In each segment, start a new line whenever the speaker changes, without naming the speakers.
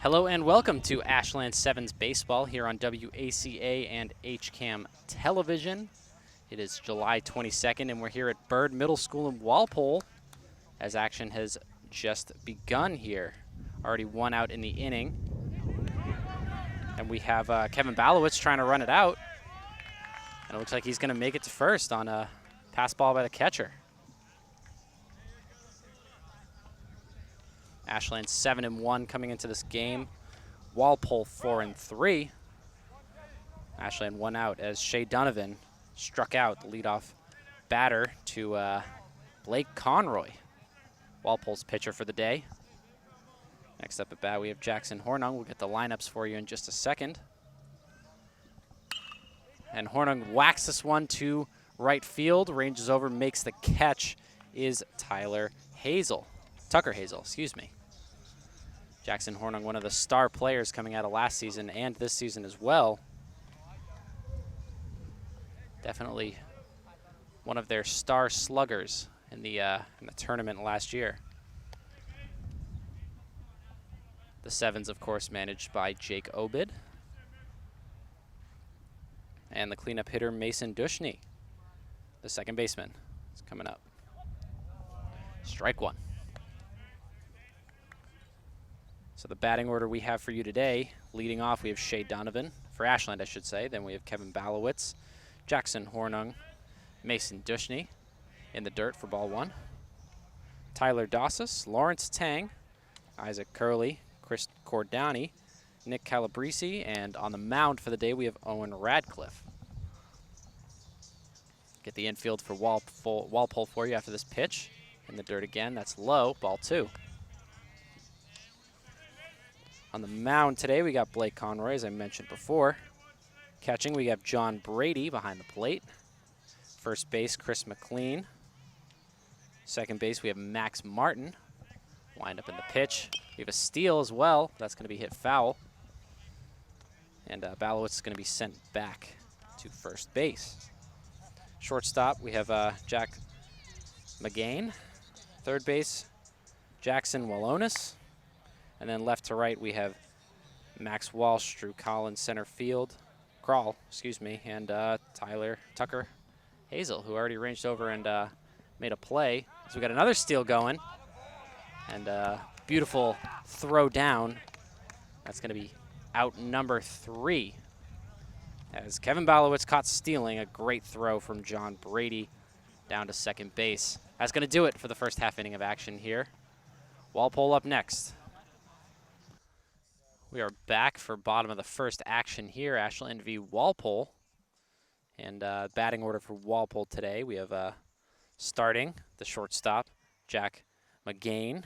Hello and welcome to Ashland 7's Baseball here on WACA and HCAM Television. It is July 22nd and we're here at Byrd Middle School in Walpole as action has just begun here. Already one out in the inning. And we have Kevin Balowitz trying to run it out. And it looks like he's going to make it to first on a pass ball by the catcher. Ashland 7-1 coming into this game. Walpole 4-3. Ashland one out as Shea Donovan struck out the leadoff batter to Blake Conroy, Walpole's pitcher for the day. Next up at bat, we have Jackson Hornung. We'll get the lineups for you in just a second. And Hornung whacks this one to right field, ranges over, makes the catch, is Tucker Hazel, excuse me. Jackson Hornung, one of the star players coming out of last season and this season as well. Definitely one of their star sluggers in the tournament last year. The 7's, of course, managed by Jake Obid. And the cleanup hitter, Mason Dushny, the second baseman, is coming up. Strike one. So the batting order we have for you today, leading off, we have Shea Donovan, for Ashland, I should say. Then we have Kevin Balowitz, Jackson Hornung, Mason Dushny in the dirt for ball one. Tyler Dasis, Lawrence Tang, Isaac Curley, Chris Cordani, Nick Calabrese, and on the mound for the day, we have Owen Radcliffe. Get the infield for Walpole for you after this pitch. In the dirt again, that's low, ball two. On the mound today, we got Blake Conroy, as I mentioned before. Catching, we have John Brady behind the plate. First base, Chris McLean. Second base, we have Max Martin. Wind up in the pitch. We have a steal as well. That's going to be hit foul. And Balowitz is going to be sent back to first base. Shortstop, we have Jack Mcgain. Third base, Jackson Walonis. And then left to right, we have Max Walsh, Drew Collins, center field. Crawl, excuse me, and Tucker Hazel, who already ranged over and made a play. So we got another steal going. And beautiful throw down. That's going to be out number 3. As Kevin Balowitz caught stealing, a great throw from John Brady down to second base. That's going to do it for the first half inning of action here. Walpole up next. We are back for bottom of the first action here, Ashland v. Walpole. And batting order for Walpole today, we have starting the shortstop, Jack Mcgain.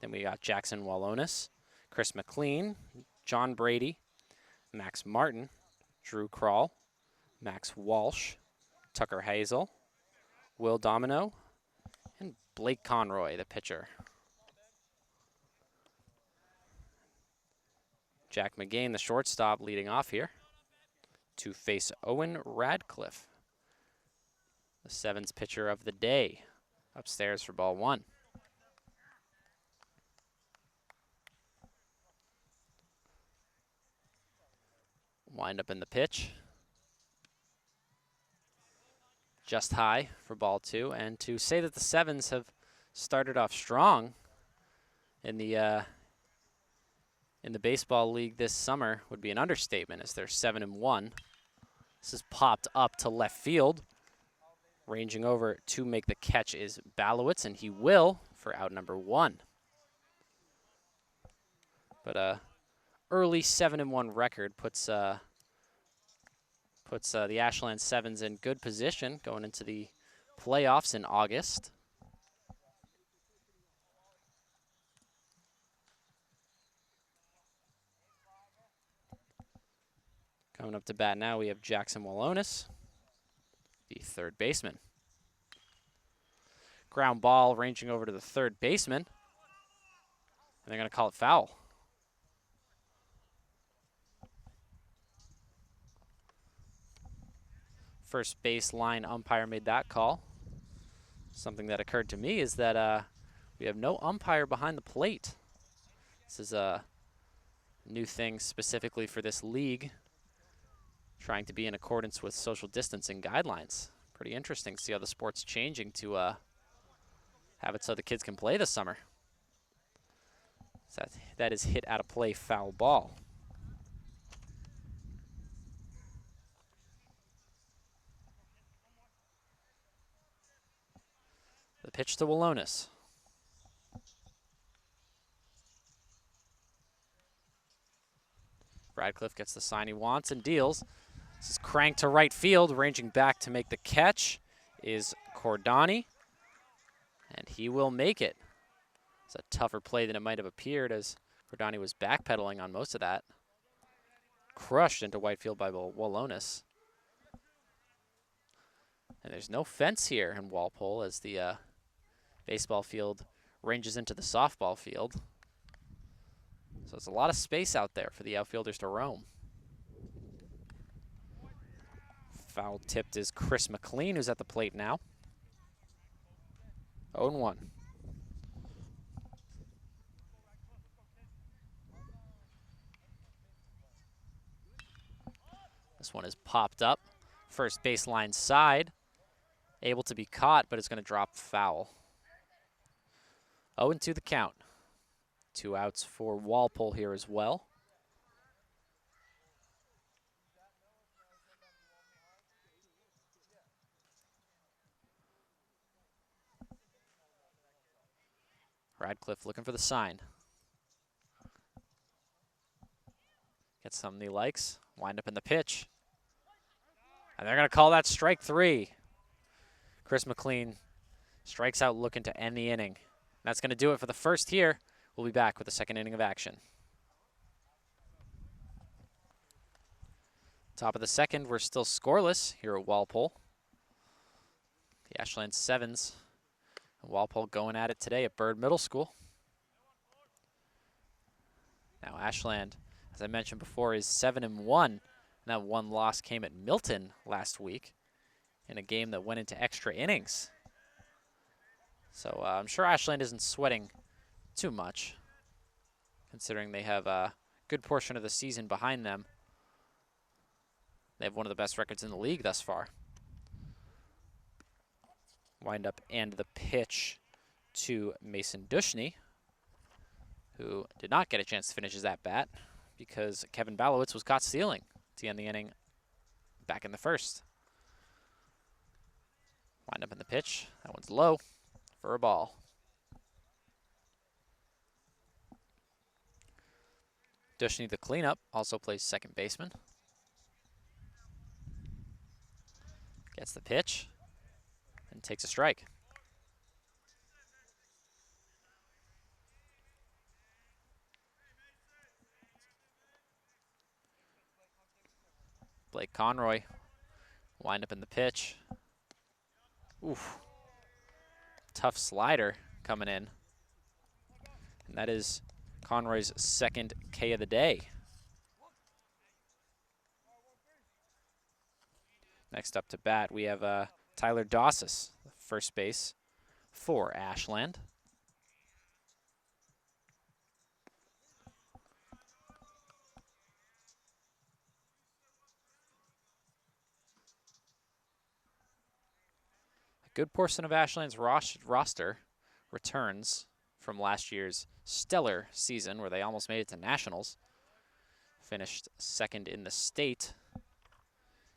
Then we got Jackson Walonis, Chris McLean, John Brady, Max Martin, Drew Crawl, Max Walsh, Tucker Hazel, Will Domino, and Blake Conroy, the pitcher. Jack Mcgain, the shortstop, leading off here to face Owen Radcliffe, the 7's pitcher of the day, upstairs for ball one. Wind up in the pitch. Just high for ball two. And to say that the 7's have started off strong in the baseball league this summer would be an understatement, as they're 7-1. This is popped up to left field. Ranging over to make the catch is Balowitz, and he will for out number 1. But early 7-1 record puts the Ashland 7's in good position going into the playoffs in August. Coming up to bat now, we have Jackson Walonis, the third baseman. Ground ball ranging over to the third baseman, and they're going to call it foul. First baseline umpire made that call. Something that occurred to me is that we have no umpire behind the plate. This is New thing specifically for this league, trying to be in accordance with social distancing guidelines. Pretty interesting to see how the sport's changing to have it so the kids can play this summer. So that is hit out of play, foul ball. The pitch to Walonis. Radcliffe gets the sign he wants and deals. This is cranked to right field, ranging back to make the catch is Cordani, and he will make it. It's a tougher play than it might have appeared, as Cordani was backpedaling on most of that. Crushed into right field by Walonis. And there's no fence here in Walpole as the baseball field ranges into the softball field. So it's a lot of space out there for the outfielders to roam. Foul tipped is Chris McLean, who's at the plate now. 0-1. This one is popped up. First baseline side. Able to be caught, but it's going to drop foul. 0-2 the count. 2 outs for Walpole here as well. Radcliffe looking for the sign. Gets something he likes. Wind up in the pitch. And they're going to call that strike 3. Chris McLean strikes out looking to end the inning. That's going to do it for the first here. We'll be back with the second inning of action. Top of the second, we're still scoreless here at Walpole. The Ashland 7's. Walpole going at it today at Byrd Middle School. Now Ashland, as I mentioned before, is 7-1. And that one loss came at Milton last week in a game that went into extra innings. So I'm sure Ashland isn't sweating too much, considering they have a good portion of the season behind them. They have one of the best records in the league thus far. Wind up and the pitch to Mason Dushny, who did not get a chance to finish his at-bat because Kevin Balowitz was caught stealing to end the inning back in the first. Wind up in the pitch. That one's low for a ball. Dushny, the cleanup, also plays second baseman. Gets the pitch and takes a strike. Blake Conroy, wind up in the pitch. Oof. Tough slider coming in. And that is Conroy's second K of the day. Next up to bat, we have Tyler Dasis, first base for Ashland. A good portion of Ashland's roster returns from last year's stellar season where they almost made it to nationals. Finished second in the state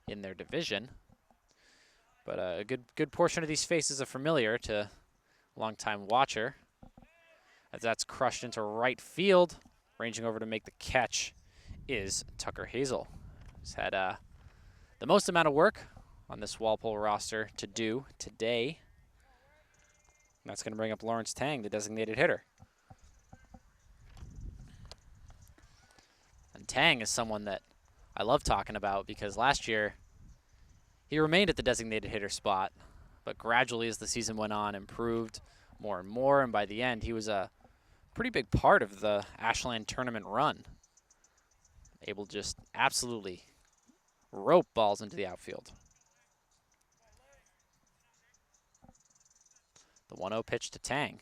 in their division. But a good portion of these faces are familiar to longtime watcher, as that's crushed into right field. Ranging over to make the catch is Tucker Hazel. He's had the most amount of work on this Walpole roster to do today. And that's going to bring up Lawrence Tang, the designated hitter. And Tang is someone that I love talking about because last year he remained at the designated hitter spot, but gradually as the season went on, improved more and more, and by the end, he was a pretty big part of the Ashland tournament run. Able to just absolutely rope balls into the outfield. The 1-0 pitch to Tang.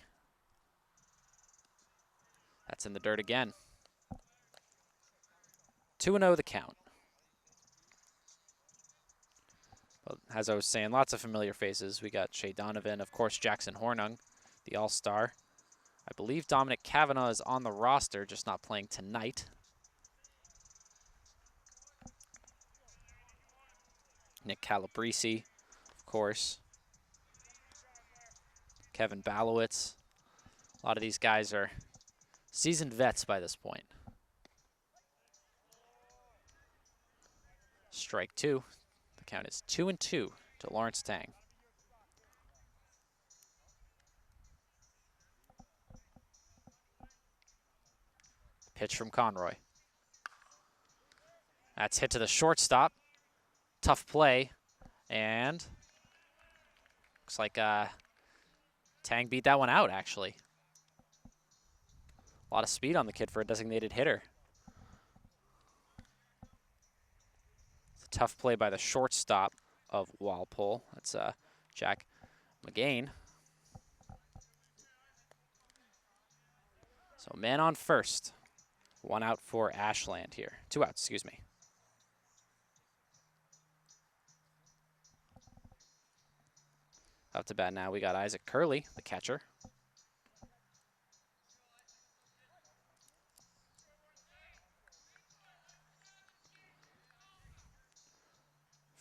That's in the dirt again. 2-0 the count. Well, as I was saying, lots of familiar faces. We got Shea Donovan, of course, Jackson Hornung, the all-star. I believe Dominic Cavanaugh is on the roster, just not playing tonight. Nick Calabrese, of course. Kevin Balowitz. A lot of these guys are seasoned vets by this point. Strike two. The count is 2-2 to Lawrence Tang. Pitch from Conroy. That's hit to the shortstop. Tough play. And looks like Tang beat that one out, actually. A lot of speed on the kid for a designated hitter. It's a tough play by the shortstop of Walpole. That's Jack Mcgain. So man on first. 1 out for Ashland here. 2 outs, excuse me. Up to bat now, we got Isaac Curley, the catcher.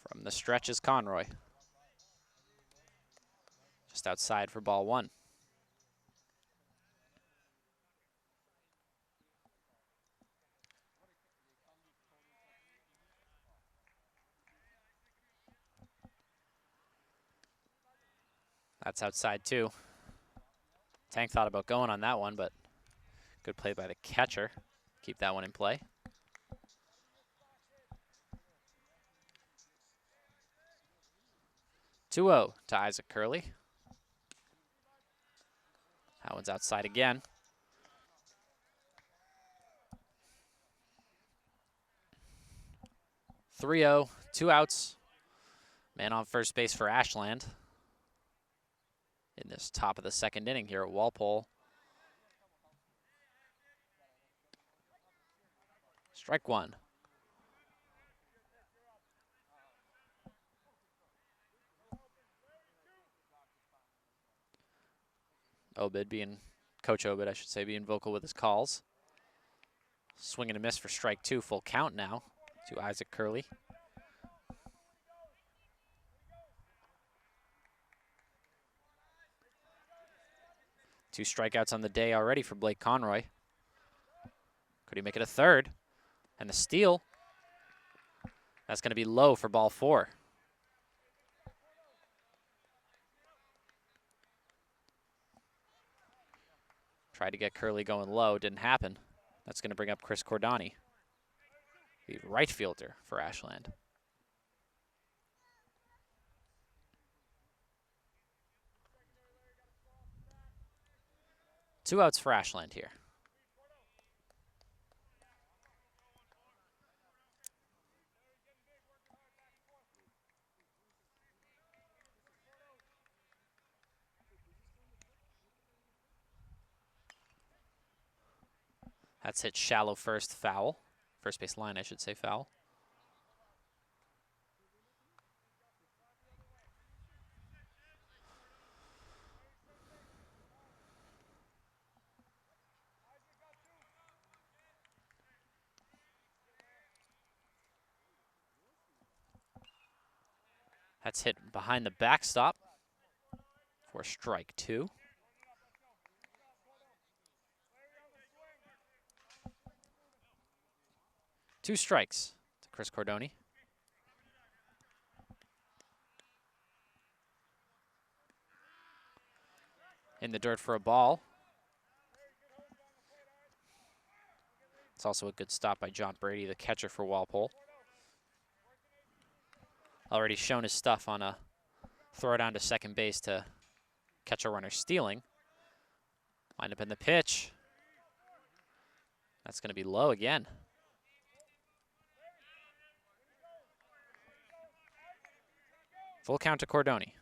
From the stretch is Conroy. Just outside for ball 1. That's outside too. Tang thought about going on that one, but good play by the catcher. Keep that one in play. (2-0) to Isaac Curley. That one's outside again. (3-0), 2 outs. Man on first base for Ashland in this top of the second inning here at Walpole. Strike 1. Coach Obid, I should say, being vocal with his calls. Swing and a miss for strike 2. Full count now to Isaac Curley. Two strikeouts on the day already for Blake Conroy. Could he make it a third? And the steal. That's going to be low for ball 4. Tried to get Curley going low, didn't happen. That's going to bring up Chris Cordani, the right fielder for Ashland. Two outs for Ashland here. That's hit shallow first, foul. First base line, I should say, foul. That's hit behind the backstop for strike 2. Two strikes to Chris Cordoni. In the dirt for a ball. It's also a good stop by John Brady, the catcher for Walpole. Already shown his stuff on a throw down to second base to catch a runner stealing. Wind up in the pitch. That's going to be low again. Full count to Cordoni.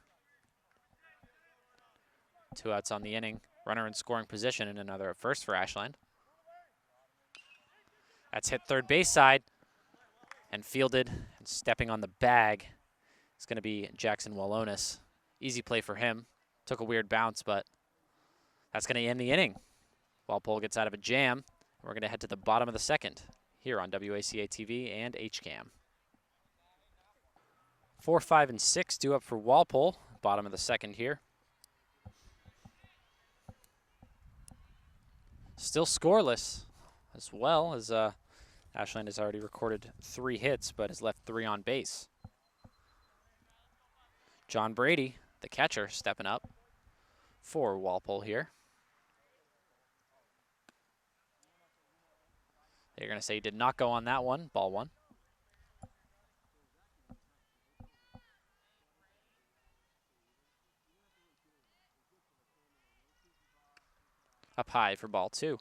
2 outs on the inning. Runner in scoring position and another at first for Ashland. That's hit third base side. and fielded and stepping on the bag is going to be Jackson Walonis. Easy play for him. Took a weird bounce, but that's going to end the inning. Walpole gets out of a jam. We're going to head to the bottom of the second here on WACA-TV and HCAM. 4, 5, and 6 due up for Walpole. Bottom of the second here. Still scoreless, as well as Ashland has already recorded 3 hits, but has left 3 on base. John Brady, the catcher, stepping up for Walpole here. They're going to say he did not go on that one. Ball 1. Up high for ball 2.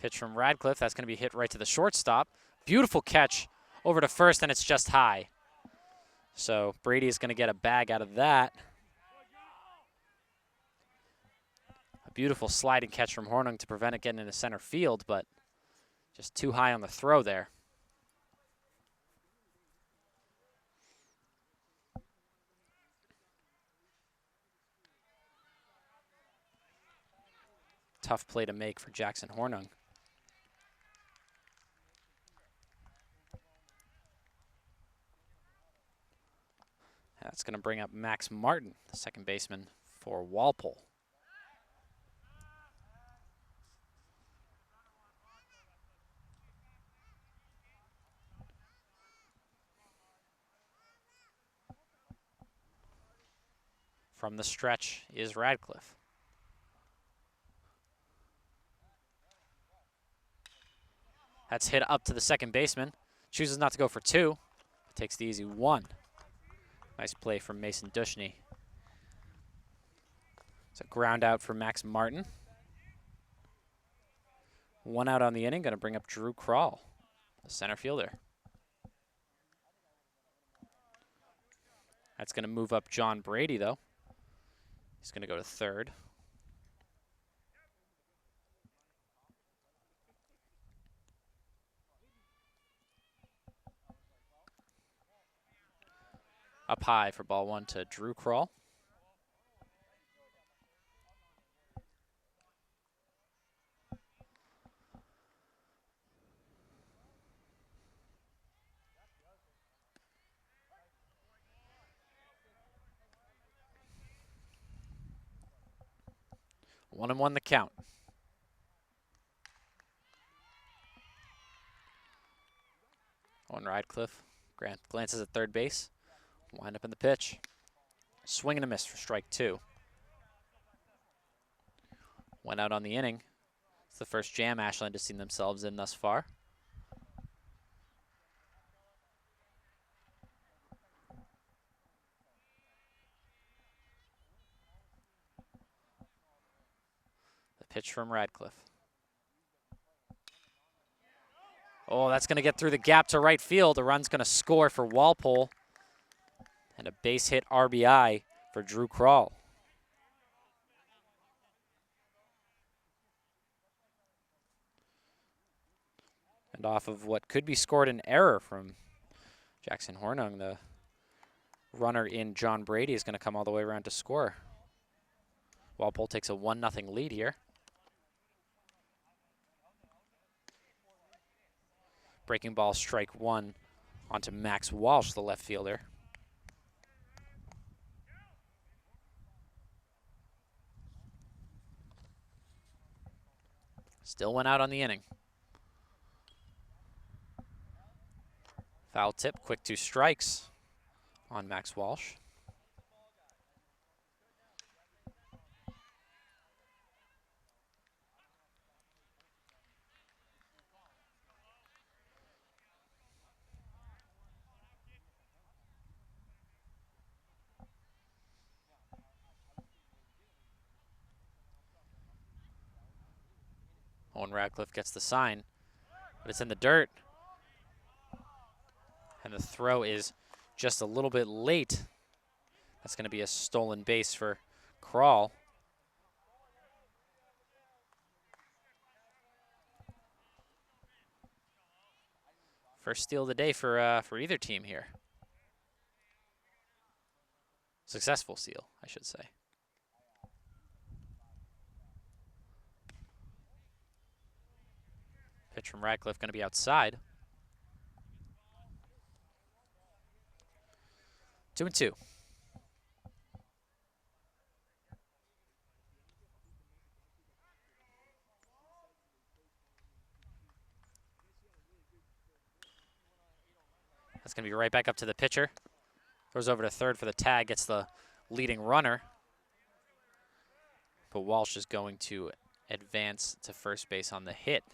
Pitch from Radcliffe. That's going to be hit right to the shortstop. Beautiful catch over to first, and it's just high. So Brady is going to get a bag out of that. A beautiful sliding catch from Hornung to prevent it getting into center field, but just too high on the throw there. Tough play to make for Jackson Hornung. That's going to bring up Max Martin, the second baseman for Walpole. From the stretch is Radcliffe. That's hit up to the second baseman. Chooses not to go for 2. Takes the easy 1. Nice play from Mason Dushny. It's a ground out for Max Martin. 1 out on the inning. Going to bring up Drew Kroll, the center fielder. That's going to move up John Brady, though. He's going to go to third. Up high for ball 1 to Drew Kroll. One and 1 the count. On Radcliffe. Grant glances at third base. Wind up in the pitch. Swing and a miss for strike 2. 1 out on the inning. It's the first jam Ashland has seen themselves in thus far. The pitch from Radcliffe. Oh, that's going to get through the gap to right field. The run's going to score for Walpole. And a base hit RBI for Drew Kroll. And off of what could be scored an error from Jackson Hornung, the runner in John Brady is going to come all the way around to score. Walpole takes a 1-0 lead here. Breaking ball, strike 1 onto Max Walsh, the left fielder. Still 1 out on the inning. Foul tip, quick 2 strikes on Max Walsh. Owen Radcliffe gets the sign, but it's in the dirt. And the throw is just a little bit late. That's going to be a stolen base for Crawl. First steal of the day for either team here. Successful steal, I should say. Pitch from Radcliffe going to be outside. 2-2. That's going to be right back up to the pitcher. Throws over to third for the tag, gets the leading runner. But Walsh is going to advance to first base on the hit.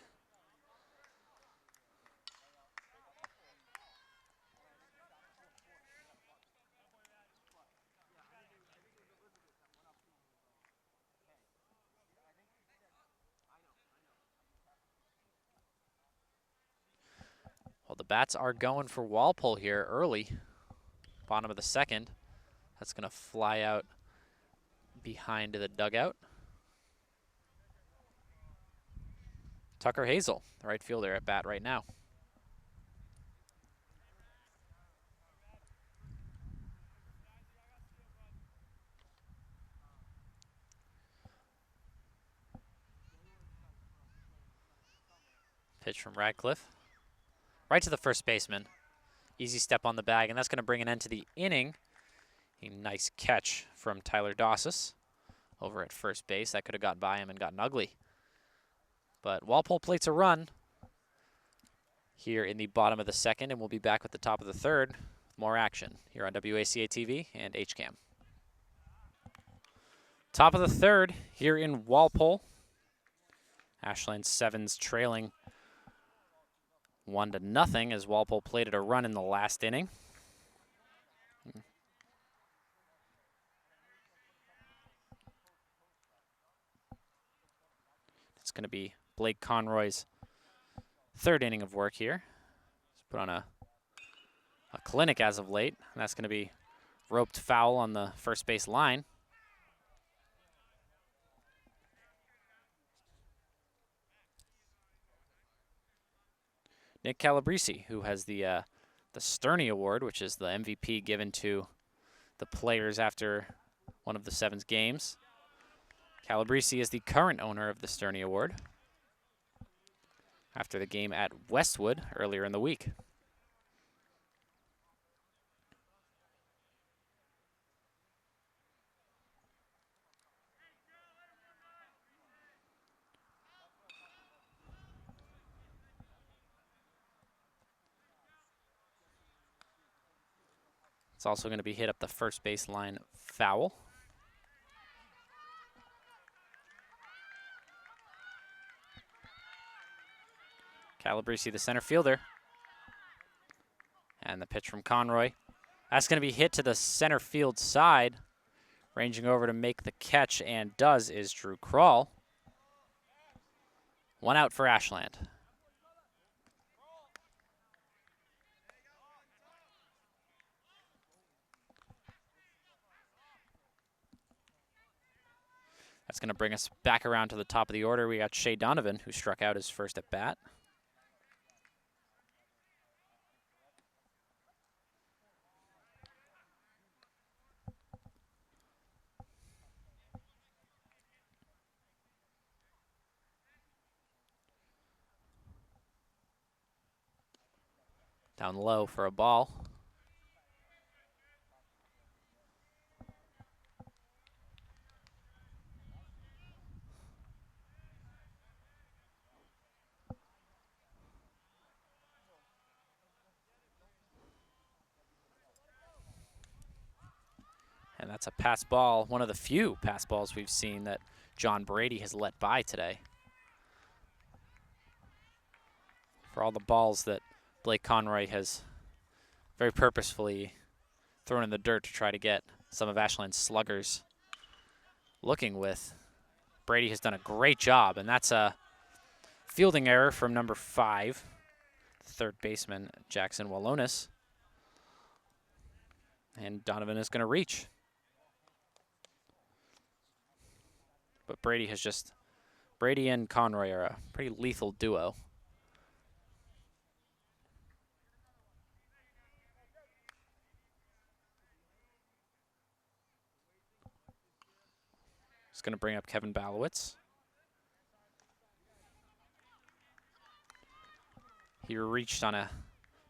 Well, the bats are going for Walpole here early. Bottom of the second. That's going to fly out behind the dugout. Tucker Hazel, the right fielder, at bat right now. Pitch from Radcliffe. Right to the first baseman. Easy step on the bag, and that's going to bring an end to the inning. A nice catch from Tyler Dasis over at first base. That could have got by him and gotten ugly. But Walpole plates a run here in the bottom of the second, and we'll be back with the top of the third. More action here on WACA-TV and HCAM. Top of the third here in Walpole. Ashland 7's trailing 1-0 as Walpole plated a run in the last inning. It's going to be Blake Conroy's third inning of work here. He's put on a clinic as of late, and that's going to be roped foul on the first base line. Nick Calabrese, who has the Sterney Award, which is the MVP given to the players after one of the 7's games. Calabrese is the current owner of the Sterney Award after the game at Westwood earlier in the week. It's also going to be hit up the first baseline foul. Calabrese, the center fielder. And the pitch from Conroy. That's going to be hit to the center field side. Ranging over to make the catch, and does, is Drew Crawl. One out for Ashland. That's going to bring us back around to the top of the order. We got Shea Donovan, who struck out his first at bat. Down low for a ball. And that's a pass ball, one of the few pass balls we've seen that John Brady has let by today. For all the balls that Blake Conroy has very purposefully thrown in the dirt to try to get some of Ashland's sluggers looking with, Brady has done a great job, and that's a fielding error from number 5, third baseman Jackson Walonis. And Donovan is going to reach. But Brady and Conroy are a pretty lethal duo. It's going to bring up Kevin Balowitz. He reached on a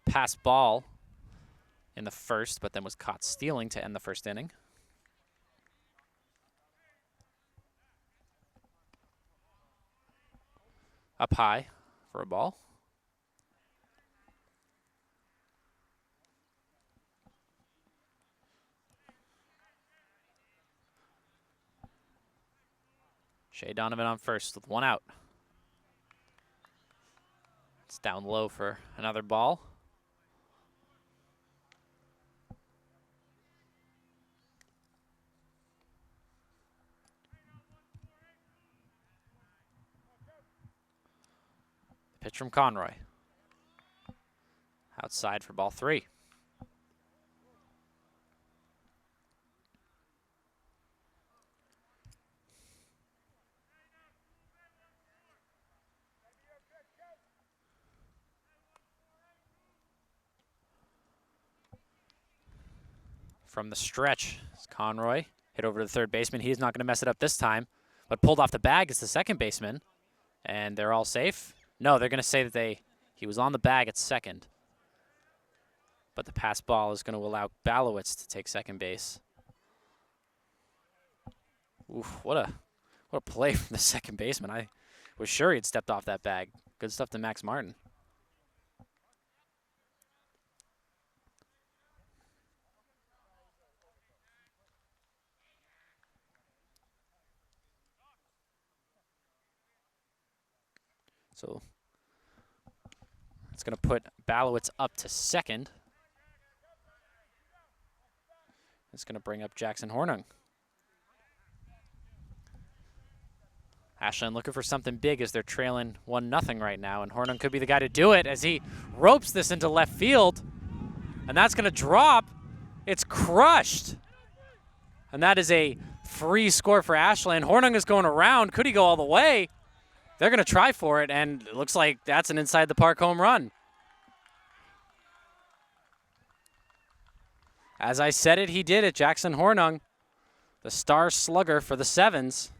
pass ball in the first, but then was caught stealing to end the first inning. Up high for a ball. Shea Donovan on first with 1 out. It's down low for another ball. Pitch from Conroy. Outside for ball 3. From the stretch, it's Conroy. Hit over to the third baseman. He's not going to mess it up this time, but pulled off the bag is the second baseman. And they're all safe? No, they're going to say that he was on the bag at second. But the pass ball is going to allow Balowitz to take second base. Oof, what a play from the second baseman. I was sure he had stepped off that bag. Good stuff to Max Martin. So it's going to put Balowitz up to second. It's going to bring up Jackson Hornung. Ashland looking for something big as they're trailing 1-0 right now, and Hornung could be the guy to do it as he ropes this into left field. And that's going to drop. It's crushed. And that is a free score for Ashland. Hornung is going around. Could he go all the way? They're going to try for it, and it looks like that's an inside-the-park home run. As I said it, he did it. Jackson Hornung, the star slugger for the 7's,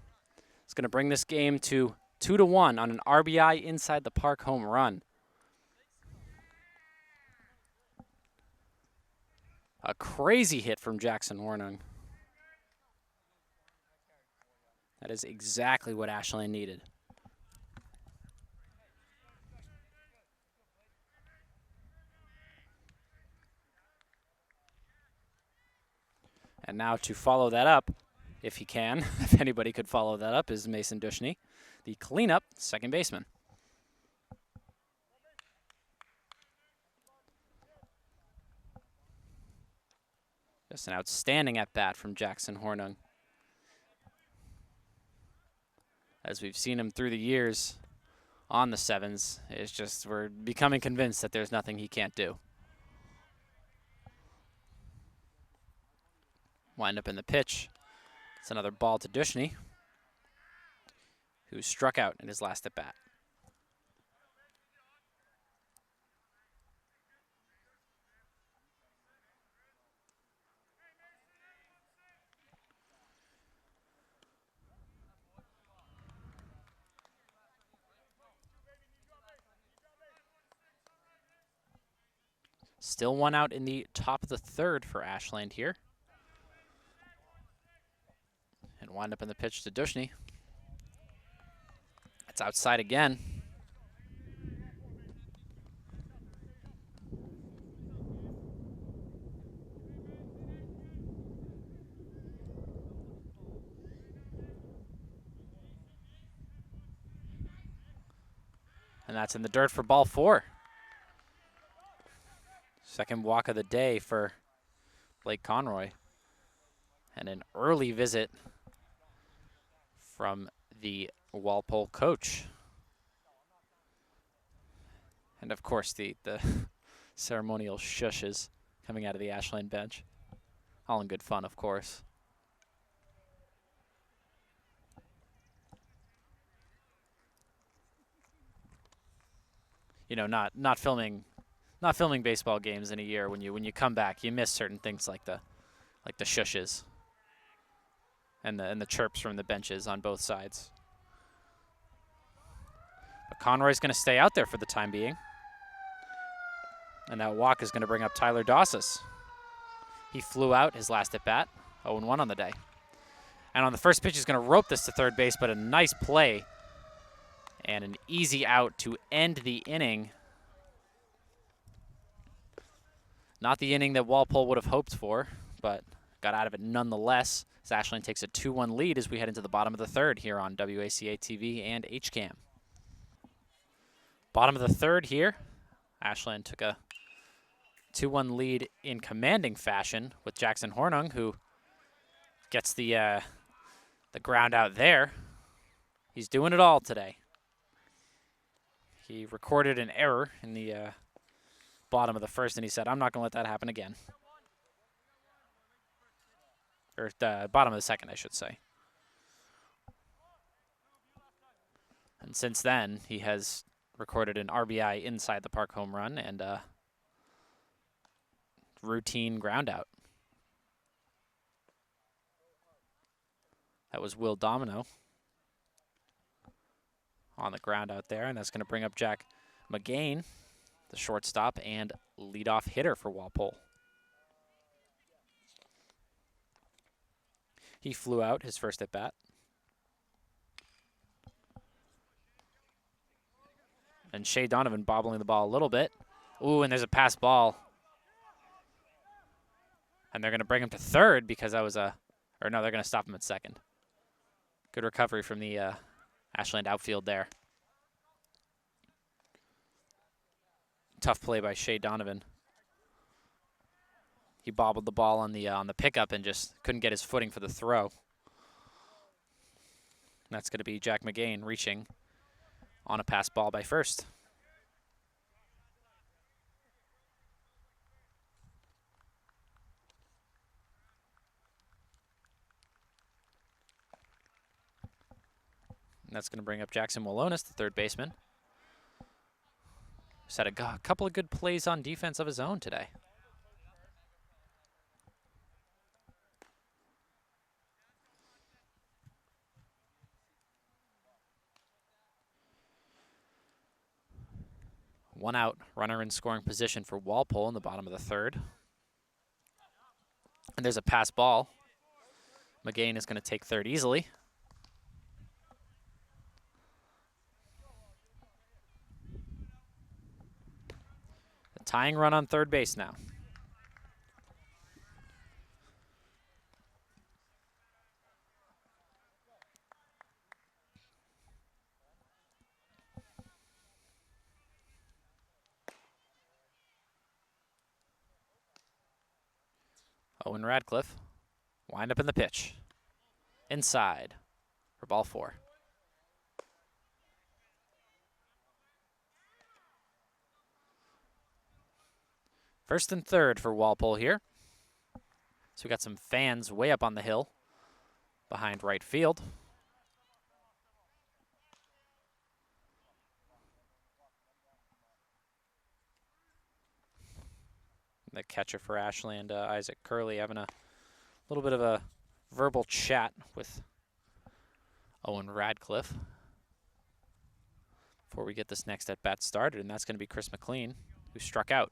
is going to bring this game to 2-1 on an RBI inside-the-park home run. A crazy hit from Jackson Hornung. That is exactly what Ashland needed. And now to follow that up, if he can, if anybody could follow that up, is Mason Dushny, the cleanup second baseman. Just an outstanding at-bat from Jackson Hornung. As we've seen him through the years on the 7's, it's just we're becoming convinced that there's nothing he can't do. Wind up in the pitch. It's another ball to Dushny, who struck out in his last at-bat. Still 1 out in the top of the third for Ashland here. And wind up in the pitch to Dushny. It's outside again. And that's in the dirt for ball 4. Second walk of the day for Blake Conroy. And an early visit from the Walpole coach. And of course the ceremonial shushes coming out of the Ashland bench. All in good fun, of course. you know, not filming baseball games in a year, when you come back, you miss certain things like the shushes and the chirps from the benches on both sides. But Conroy's going to stay out there for the time being. And now WACA is going to bring up Tyler Dasis. He flew out his last at bat, 0-1 on the day. And on the first pitch, he's going to rope this to third base, but a nice play and an easy out to end the inning. Not the inning that Walpole would have hoped for, but got out of it nonetheless, as Ashland takes a 2-1 lead as we head into the bottom of the third here on WACA-TV and HCAM. Bottom of the third here, Ashland took a 2-1 lead in commanding fashion with Jackson Hornung, who gets the ground out there. He's doing it all today. He recorded an error in the bottom of the first, and he said, I'm not going to let that happen again. Or the bottom of the second, I should say. And since then, he has recorded an RBI inside the park home run and a routine ground out. That was Will Domino on the ground out there, and that's going to bring up Jack Mcgain, the shortstop and leadoff hitter for Walpole. He flew out his first at bat. And Shea Donovan bobbling the ball a little bit. Ooh, and there's a pass ball. And they're going to bring him to third because that was or no, they're going to stop him at second. Good recovery from the Ashland outfield there. Tough play by Shea Donovan. He bobbled the ball on the pickup and just couldn't get his footing for the throw. And that's going to be Jack Mcgain reaching on a pass ball by first. And that's going to bring up Jackson Walonis, the third baseman. He's had a couple of good plays on defense of his own today. One out, runner in scoring position for Walpole in the bottom of the third. And there's a pass ball. Mcgain is going to take third easily. A tying run on third base now. Owen Radcliffe, wind up in the pitch. Inside for ball four. First and third for Walpole here. So we got some fans way up on the hill behind right field. The catcher for Ashland, Isaac Curley, having a little bit of a verbal chat with Owen Radcliffe before we get this next at-bat started, and that's going to be Chris McLean, who struck out.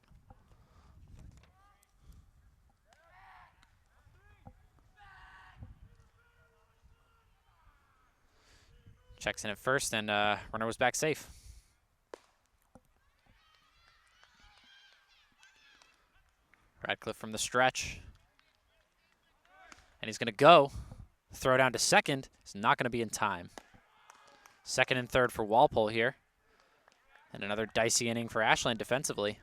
Checks in at first, and runner was back safe. Radcliffe from the stretch. And he's going to go. Throw down to second. It's not going to be in time. Second and third for Walpole here. And another dicey inning for Ashland defensively.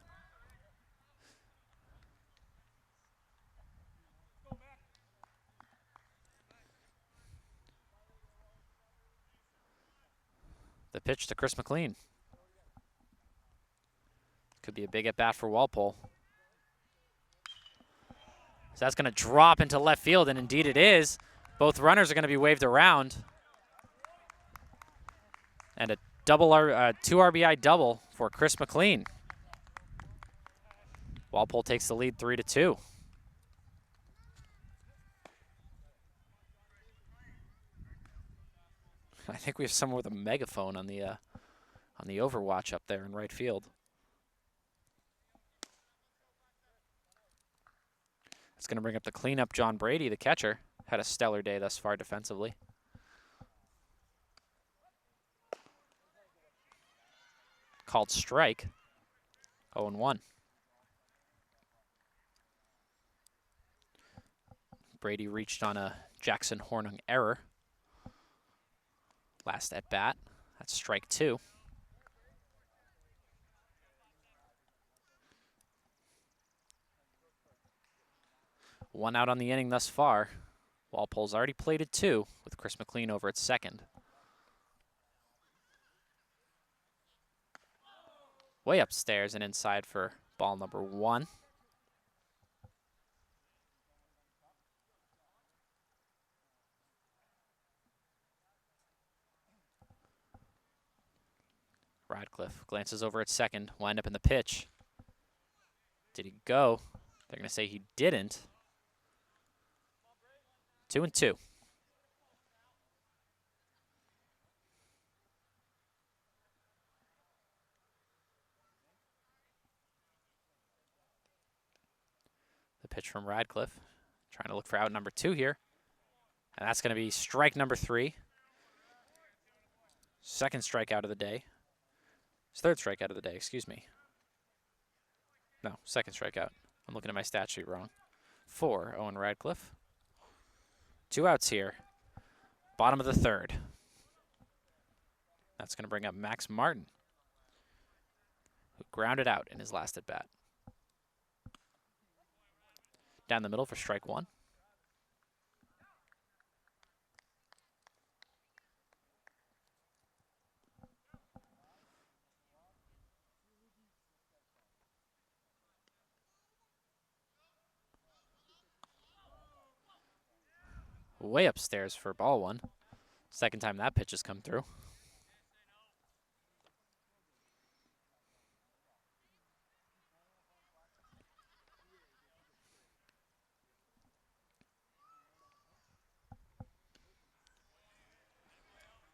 The pitch to Chris McLean. Could be a big at-bat for Walpole. So that's going to drop into left field, and indeed it is. Both runners are going to be waved around. And a 2 RBI double for Chris McLean. Walpole takes the lead 3-2. I think we have someone with a megaphone on the Overwatch up there in right field. It's going to bring up the cleanup. John Brady, the catcher, had a stellar day thus far defensively. Called strike. 0-1. Brady reached on a Jackson Hornung error. Last at bat. That's strike 2. One out on the inning thus far. Walpole's already plated 2 with Chris McLean over at second. Way upstairs and inside for ball number 1. Radcliffe glances over at second, wind up in the pitch. Did he go? They're going to say he didn't. 2-2. The pitch from Radcliffe, trying to look for out number 2 here. And that's going to be strike number 3. Second strikeout of the day. His third strikeout of the day, excuse me. No, second strikeout. I'm looking at my stat sheet wrong. 4, Owen Radcliffe. 2 outs here. Bottom of the third. That's going to bring up Max Martin, who grounded out in his last at-bat. Down the middle for strike 1. Way upstairs for ball 1. Second time that pitch has come through.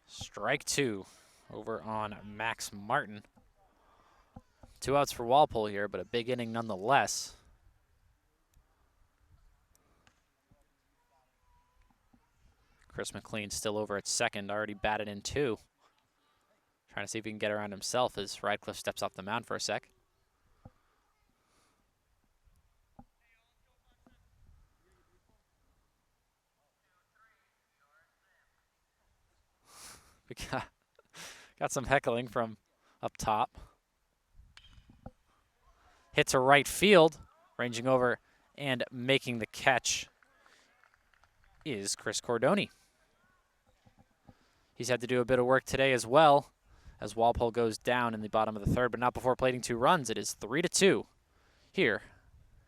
Strike 2 over on Max Martin. 2 outs for Walpole here, but a big inning nonetheless. Chris McLean still over at second, already batted in 2. Trying to see if he can get around himself as Radcliffe steps off the mound for a sec. We got some heckling from up top. Hit to right field, ranging over and making the catch is Chris Cordoni. He's had to do a bit of work today as well, as Walpole goes down in the bottom of the third, but not before plating 2 runs. It is 3-2 here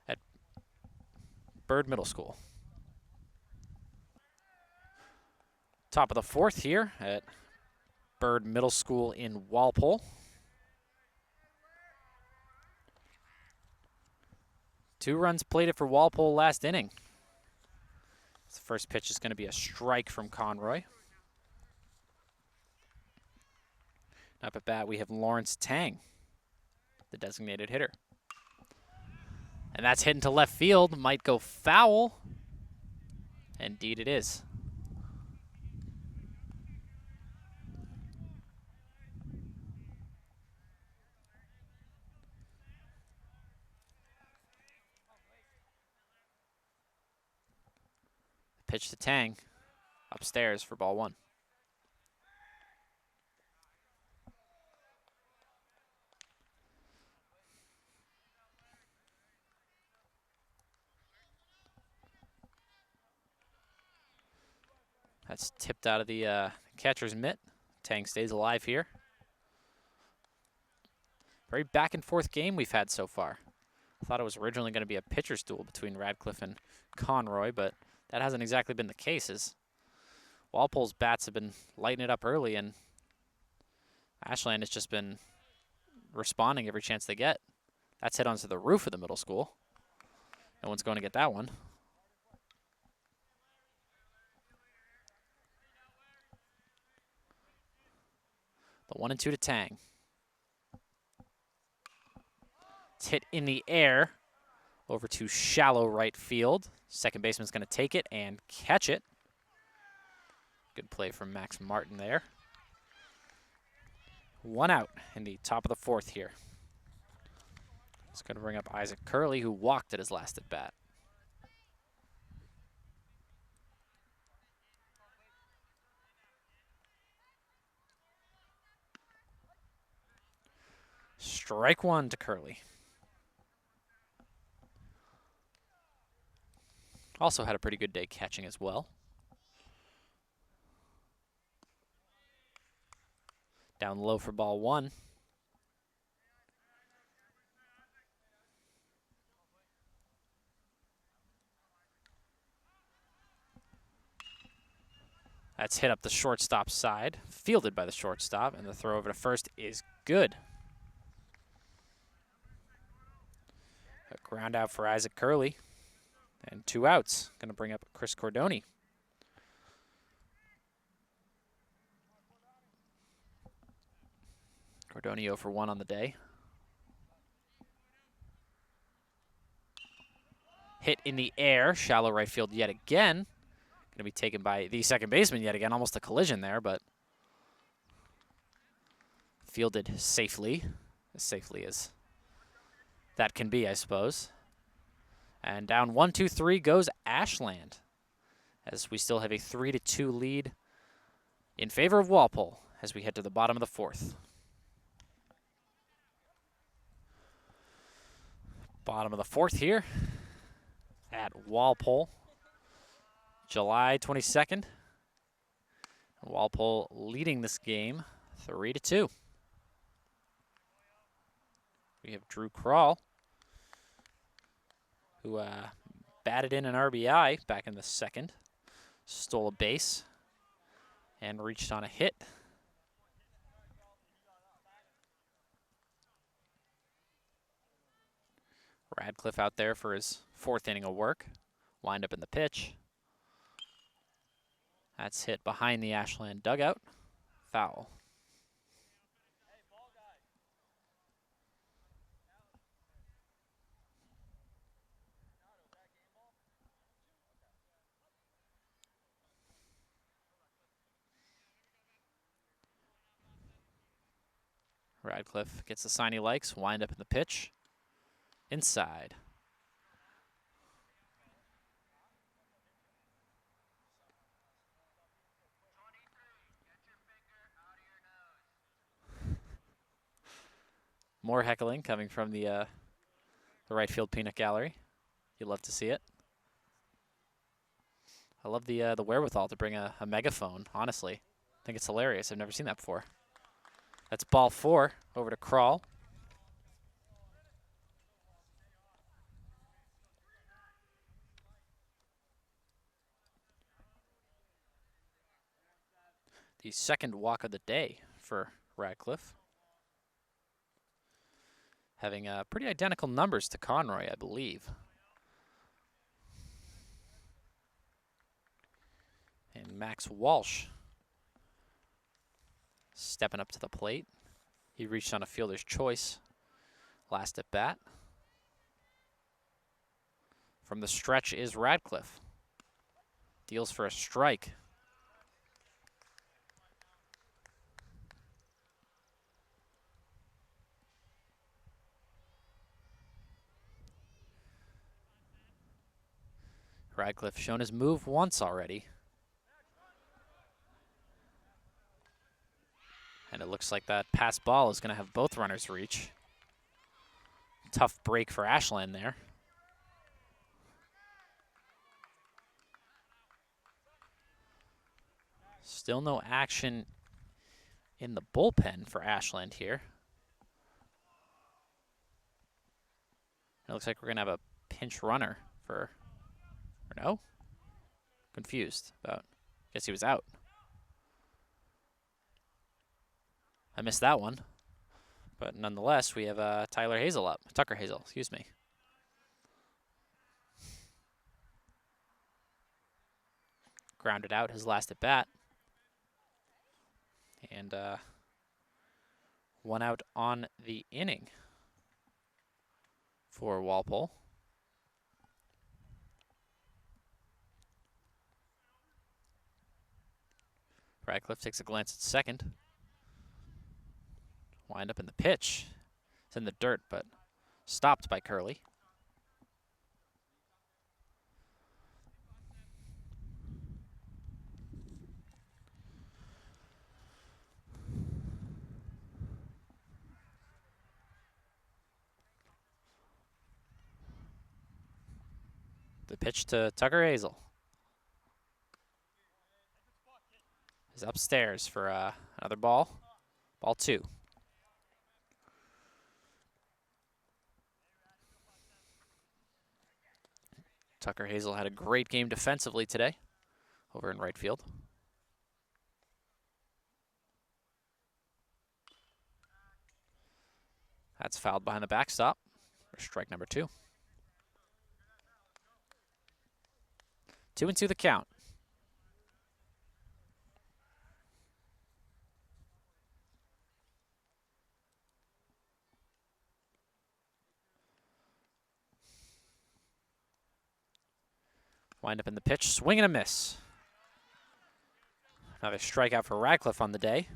at Byrd Middle School. Top of the fourth here at Byrd Middle School in Walpole. 2 runs plated for Walpole last inning. The first pitch is going to be a strike from Conroy. Up at bat, we have Lawrence Tang, the designated hitter. And that's hit into left field. Might go foul. Indeed it is. Pitch to Tang, upstairs for ball 1. That's tipped out of the catcher's mitt. Tang stays alive here. Very back and forth game we've had so far. I thought it was originally going to be a pitcher's duel between Radcliffe and Conroy, but that hasn't exactly been the case. As Walpole's bats have been lighting it up early, and Ashland has just been responding every chance they get. That's hit onto the roof of the middle school. No one's going to get that one. The 1 and 2 to Tang. It's hit in the air over to shallow right field. Second baseman's going to take it and catch it. Good play from Max Martin there. 1 out in the top of the 4th here. It's going to bring up Isaac Curley, who walked at his last at bat. Strike 1 to Curley. Also had a pretty good day catching as well. Down low for ball 1. That's hit up the shortstop side, fielded by the shortstop, and the throw over to first is good. A ground out for Isaac Curley, and 2 outs. Going to bring up Chris Cordoni. Cordoni 0 for 1 on the day. Hit in the air, shallow right field yet again. Going to be taken by the second baseman yet again. Almost a collision there, but fielded safely as that can be, I suppose. And down 1-2-3 goes Ashland, as we still have a 3-2 lead in favor of Walpole as we head to the bottom of the 4th. Bottom of the 4th here at Walpole, July 22nd. Walpole leading this game 3-2. We have Drew Crawl, who batted in an RBI back in the 2nd, stole a base, and reached on a hit. Radcliffe out there for his 4th inning of work. Wind up in the pitch. That's hit behind the Ashland dugout. Foul. Radcliffe gets the sign he likes. Wind up in the pitch. Inside. More heckling coming from the right field peanut gallery. You'd love to see it. I love the wherewithal to bring a megaphone, honestly. I think it's hilarious. I've never seen that before. That's ball 4 over to Crawl. The 2nd walk of the day for Radcliffe. Having pretty identical numbers to Conroy, I believe. And Max Walsh stepping up to the plate. He reached on a fielder's choice last at bat. From the stretch is Radcliffe. Deals for a strike. Radcliffe shown his move once already. And it looks like that pass ball is going to have both runners reach. Tough break for Ashland there. Still no action in the bullpen for Ashland here. It looks like we're going to have a pinch runner for... Or no? Confused about... Guess he was out. I missed that one. But nonetheless, we have Tucker Hazel, excuse me. Grounded out his last at bat. And 1 out on the inning for Walpole. Radcliffe takes a glance at second. Wind up in the pitch. It's in the dirt, but stopped by Curley. The pitch to Tucker Hazel is upstairs for another ball. Ball 2. Tucker Hazel had a great game defensively today over in right field. That's fouled behind the backstop for strike number 2. 2-2 the count. Wind up in the pitch, swing and a miss. Another strikeout for Radcliffe on the day.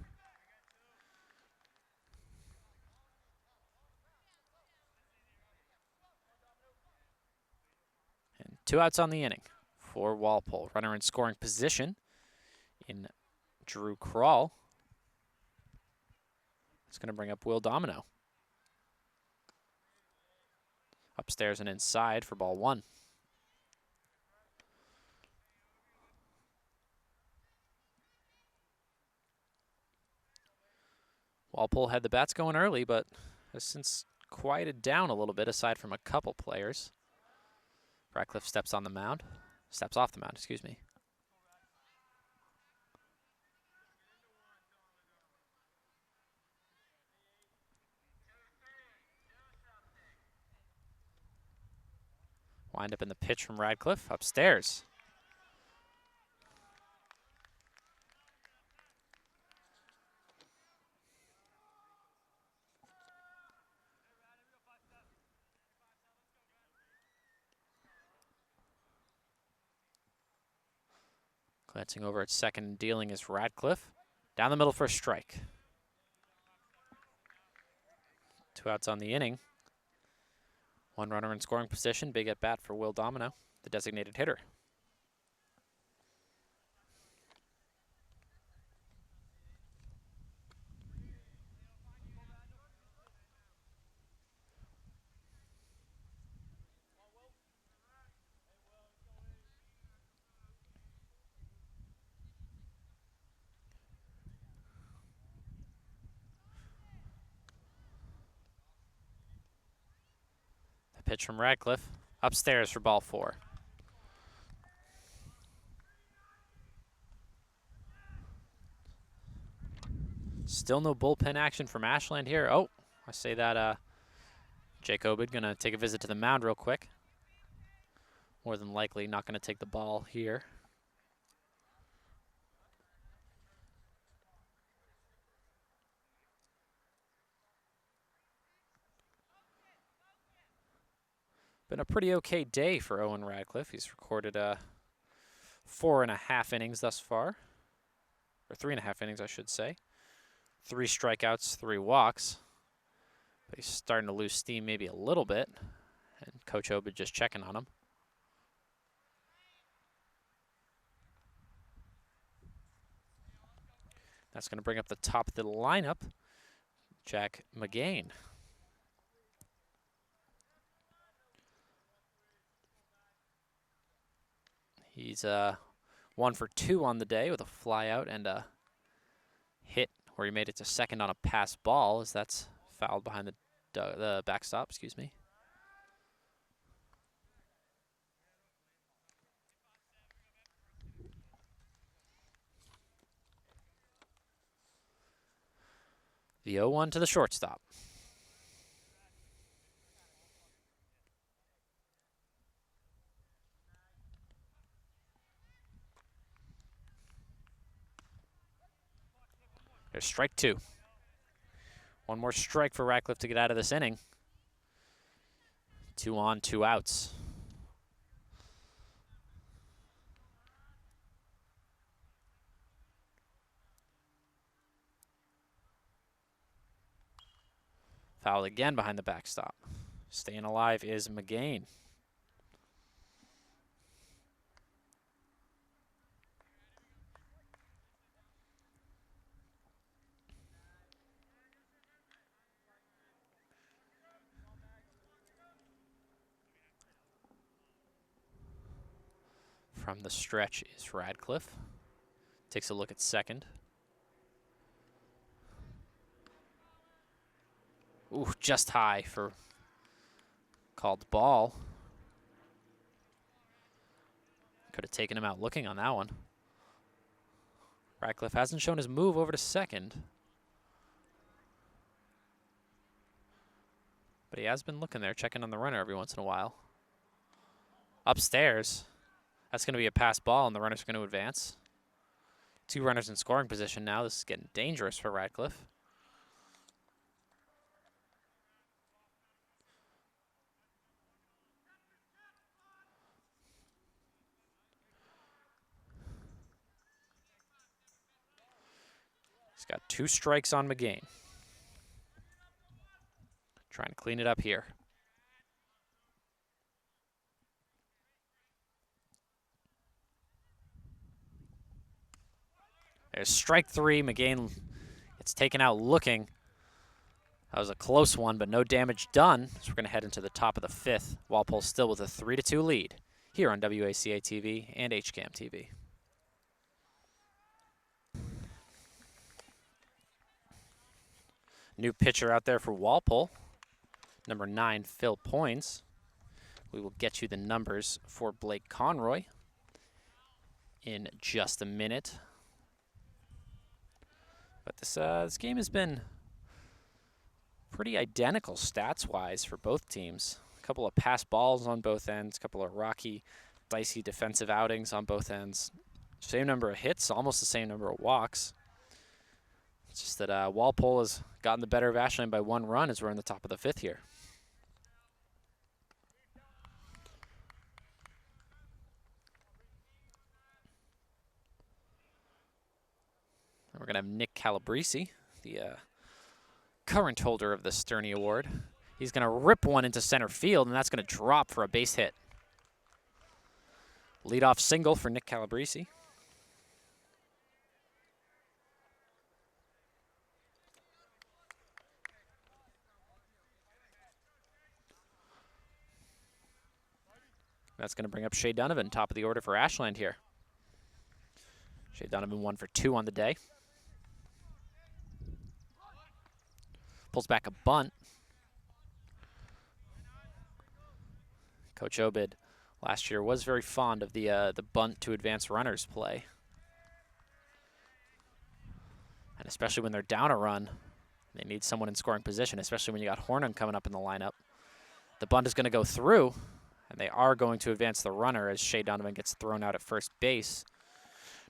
And 2 outs on the inning for Walpole. Runner in scoring position in Drew Krall. It's going to bring up Will Domino. Upstairs and inside for ball 1. Walpole had the bats going early, but has since quieted down a little bit aside from a couple players. Radcliffe steps off the mound, excuse me. Wind up in the pitch from Radcliffe, upstairs. Glancing over at second and dealing is Radcliffe. Down the middle for a strike. 2 outs on the inning. 1 runner in scoring position. Big at bat for Will Domino, the designated hitter. Pitch from Radcliffe, upstairs for ball 4. Still no bullpen action from Ashland here. Oh, I say that Jake Obed going to take a visit to the mound real quick. More than likely not going to take the ball here. Been a pretty okay day for Owen Radcliffe. He's recorded 4.5 innings thus far. Or 3.5 innings, I should say. 3 strikeouts, 3 walks. But he's starting to lose steam maybe a little bit. And Coach Obed just checking on him. That's going to bring up the top of the lineup, Jack Mcgain. He's 1 for 2 on the day with a fly out and a hit where he made it to second on a pass ball, as that's fouled behind the backstop, excuse me. The 0-1 to the shortstop. There's strike 2. One more strike for Radcliffe to get out of this inning. 2 on, 2 outs. Foul again behind the backstop. Staying alive is Mcgain. From the stretch is Radcliffe. Takes a look at second. Ooh, just high for called ball. Could have taken him out looking on that one. Radcliffe hasn't shown his move over to second. But he has been looking there, checking on the runner every once in a while. Upstairs. That's going to be a pass ball, and the runner's going to advance. 2 runners in scoring position now. This is getting dangerous for Radcliffe. He's got 2 strikes on Mcgain. Trying to clean it up here. There's strike 3. Mcgain gets taken out looking. That was a close one, but no damage done. So we're going to head into the top of the 5th. Walpole still with a 3-2 lead here on WACA-TV and HCAM-TV. New pitcher out there for Walpole, number 9, Phil Poins. We will get you the numbers for Blake Conroy in just a minute. But this game has been pretty identical stats-wise for both teams. A couple of pass balls on both ends, a couple of rocky, dicey defensive outings on both ends. Same number of hits, almost the same number of walks. It's just that Walpole has gotten the better of Ashland by 1 run as we're in the top of the 5th here. We're going to have Nick Calabrese, the current holder of the Sterney Award. He's going to rip one into center field, and that's going to drop for a base hit. Leadoff single for Nick Calabrese. That's going to bring up Shea Donovan, top of the order for Ashland here. Shea Donovan 1 for 2 on the day. Pulls back a bunt. Coach Obid last year was very fond of the bunt to advance runners play. And especially when they're down a run, they need someone in scoring position, especially when you got Hornung coming up in the lineup. The bunt is going to go through, and they are going to advance the runner as Shea Donovan gets thrown out at first base.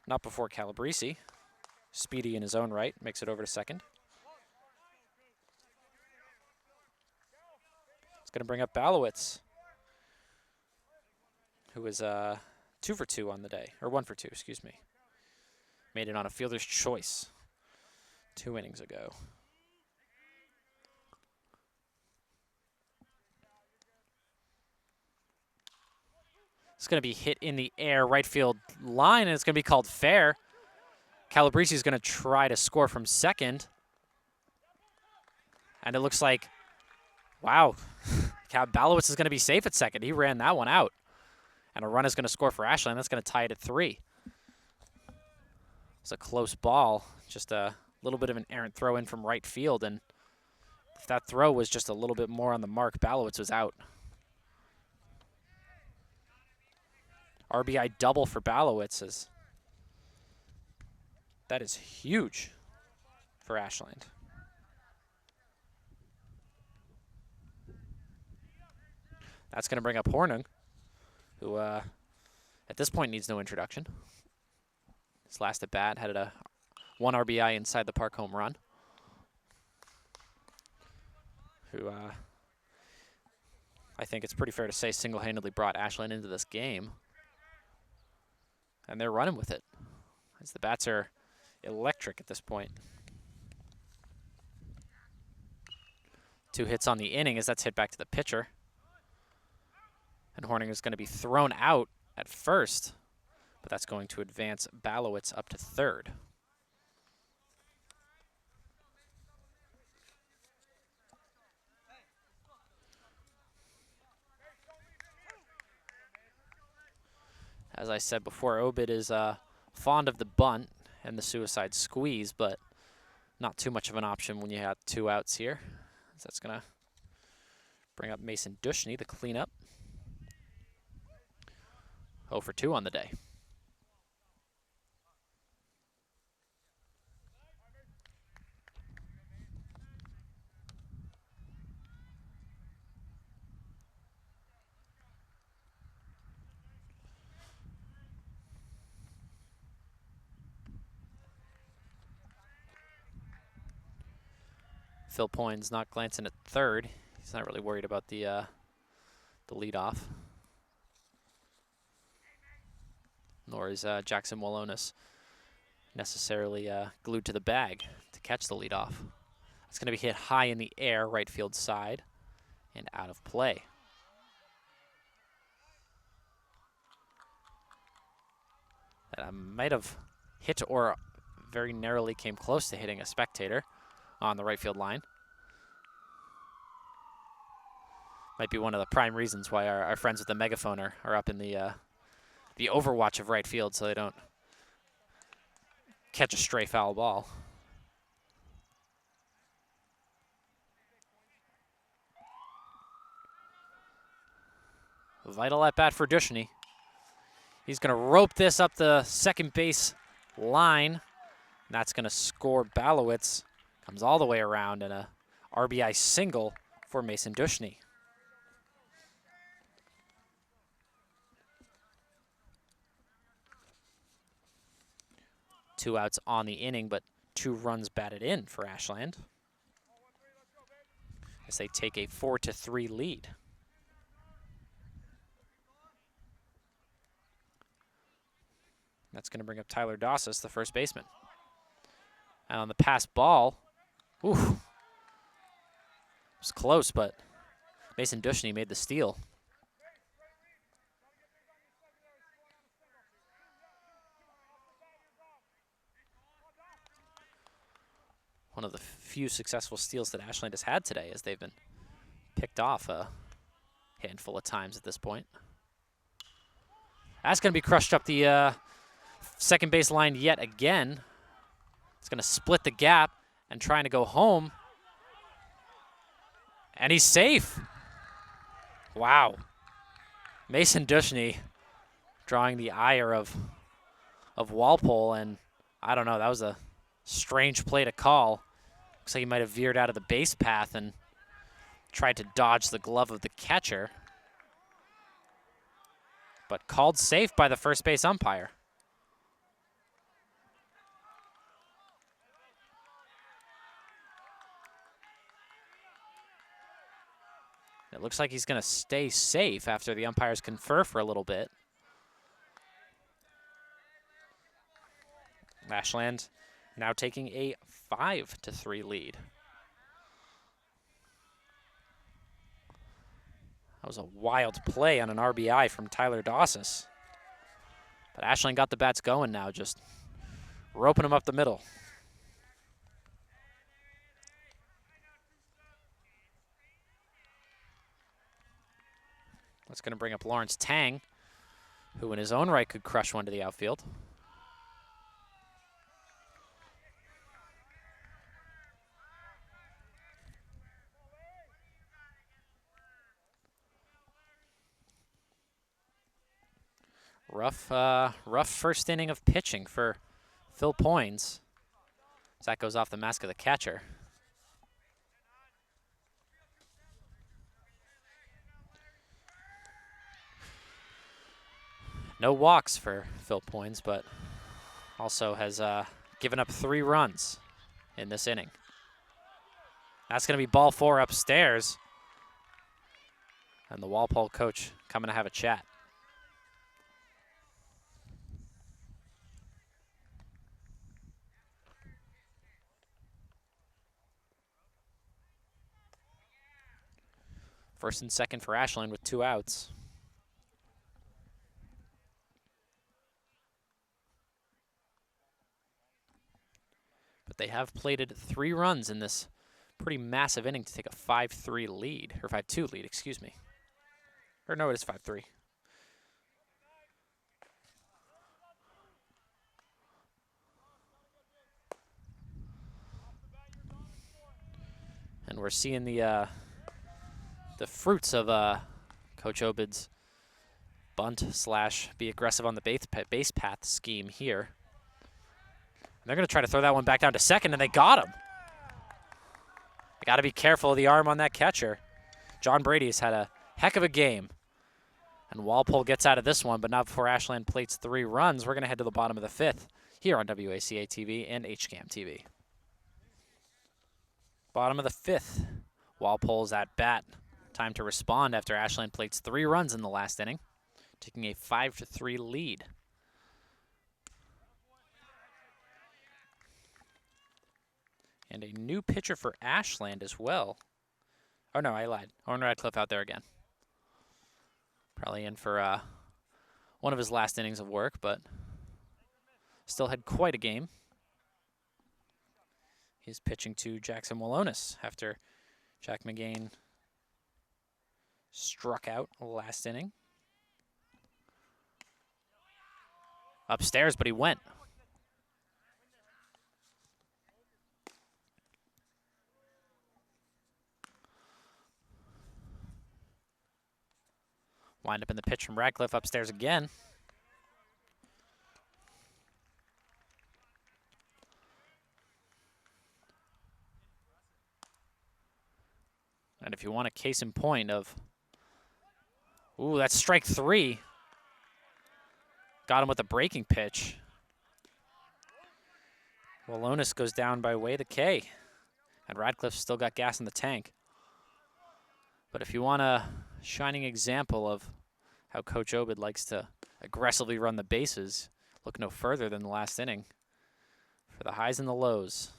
Not before Calabrese, speedy in his own right, makes it over to second. It's going to bring up Balowitz, who is 2 for 2 on the day, or 1 for 2, excuse me. Made it on a fielder's choice 2 innings ago. It's going to be hit in the air, right field line, and it's going to be called fair. Calabrese is going to try to score from second. And it looks like, wow, Balowitz is going to be safe at second. He ran that one out. And a run is going to score for Ashland. That's going to tie it at 3. It's a close ball, just a little bit of an errant throw in from right field. And if that throw was just a little bit more on the mark, Balowitz was out. RBI double for Balowitz. That is huge for Ashland. That's going to bring up Hornung, who at this point needs no introduction. His last at bat had a 1 RBI inside the park home run, who I think it's pretty fair to say single-handedly brought Ashland into this game. And they're running with it, as the bats are electric at this point. 2 hits on the inning as that's hit back to the pitcher. And Horning is going to be thrown out at first, but that's going to advance Balowitz up to third. As I said before, Obid is fond of the bunt and the suicide squeeze, but not too much of an option when you have 2 outs here. So that's going to bring up Mason Dushny, the cleanup. 0 for 2 on the day. Phil Poynes not glancing at third. He's not really worried about the leadoff. Nor is Jackson Walonis necessarily glued to the bag to catch the leadoff. It's going to be hit high in the air, right field side, and out of play. That might have hit or very narrowly came close to hitting a spectator on the right field line. Might be one of the prime reasons why our friends with the megaphone are up in the overwatch of right field, so they don't catch a stray foul ball. Vital at bat for Dushny. He's going to rope this up the second base line. And that's going to score Balowitz. Comes all the way around, and a RBI single for Mason Dushny. Two outs on the inning, but 2 runs batted in for Ashland as they take a 4-3 lead. That's going to bring up Tyler Dasis, the first baseman. And on the pass ball, ooh, it was close, but Mason Dushny made the steal. One of the few successful steals that Ashland has had today, as they've been picked off a handful of times at this point. That's going to be crushed up the second base line yet again. It's going to split the gap and trying to go home. And he's safe. Wow. Mason Dushny drawing the ire of Walpole, and I don't know, that was a strange play to call. Looks like he might have veered out of the base path and tried to dodge the glove of the catcher. But called safe by the first base umpire. It looks like he's going to stay safe after the umpires confer for a little bit. Ashland now taking a 5-3 lead. That was a wild play on an RBI from Tyler Dasis. But Ashland got the bats going now, just roping them up the middle. That's going to bring up Lawrence Tang, who in his own right could crush one to the outfield. Rough first inning of pitching for Phil Poynes. As that goes off the mask of the catcher. No walks for Phil Poynes, but also has giving up 3 runs in this inning. That's going to be ball 4 upstairs. And the Walpole coach coming to have a chat. First and second for Ashland with 2 outs. But they have plated 3 runs in this pretty massive inning to take a 5-3 lead, or 5-2 lead, excuse me. Or no, it is 5-3. And we're seeing the fruits of Coach Obid's bunt / be aggressive on the base path scheme here. And they're going to try to throw that one back down to second, and they got him. They got to be careful of the arm on that catcher. John Brady's had a heck of a game. And Walpole gets out of this one, but not before Ashland plates 3 runs. We're going to head to the bottom of the 5th here on WACA-TV and HCAM-TV. Bottom of the 5th. Walpole's at bat. Time to respond after Ashland plates 3 runs in the last inning, taking a 5-3 lead. And a new pitcher for Ashland as well. Oh, no, I lied. Owen Radcliffe out there again. Probably in for one of his last innings of work, but still had quite a game. He's pitching to Jackson Walonis after Jack Mcgain struck out last inning. Upstairs, but he went. Wind up in the pitch from Radcliffe, upstairs again. And if you want a case in point of, ooh, that's strike 3. Got him with a breaking pitch. Walonis goes down by way of the K. And Radcliffe's still got gas in the tank. But if you want a shining example of how Coach Obid likes to aggressively run the bases, look no further than the last inning for the highs and the lows.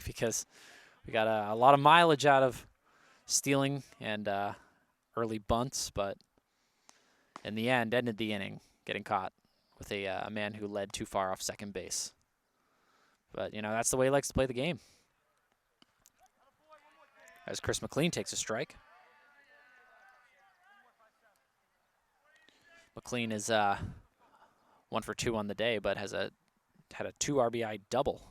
Because we got a lot of mileage out of stealing and early bunts, but in the end, ended the inning getting caught with a man who led too far off second base. But, you know, that's the way he likes to play the game. As Chris McLean takes a strike. McLean is 1 for 2 on the day, but had a 2 RBI double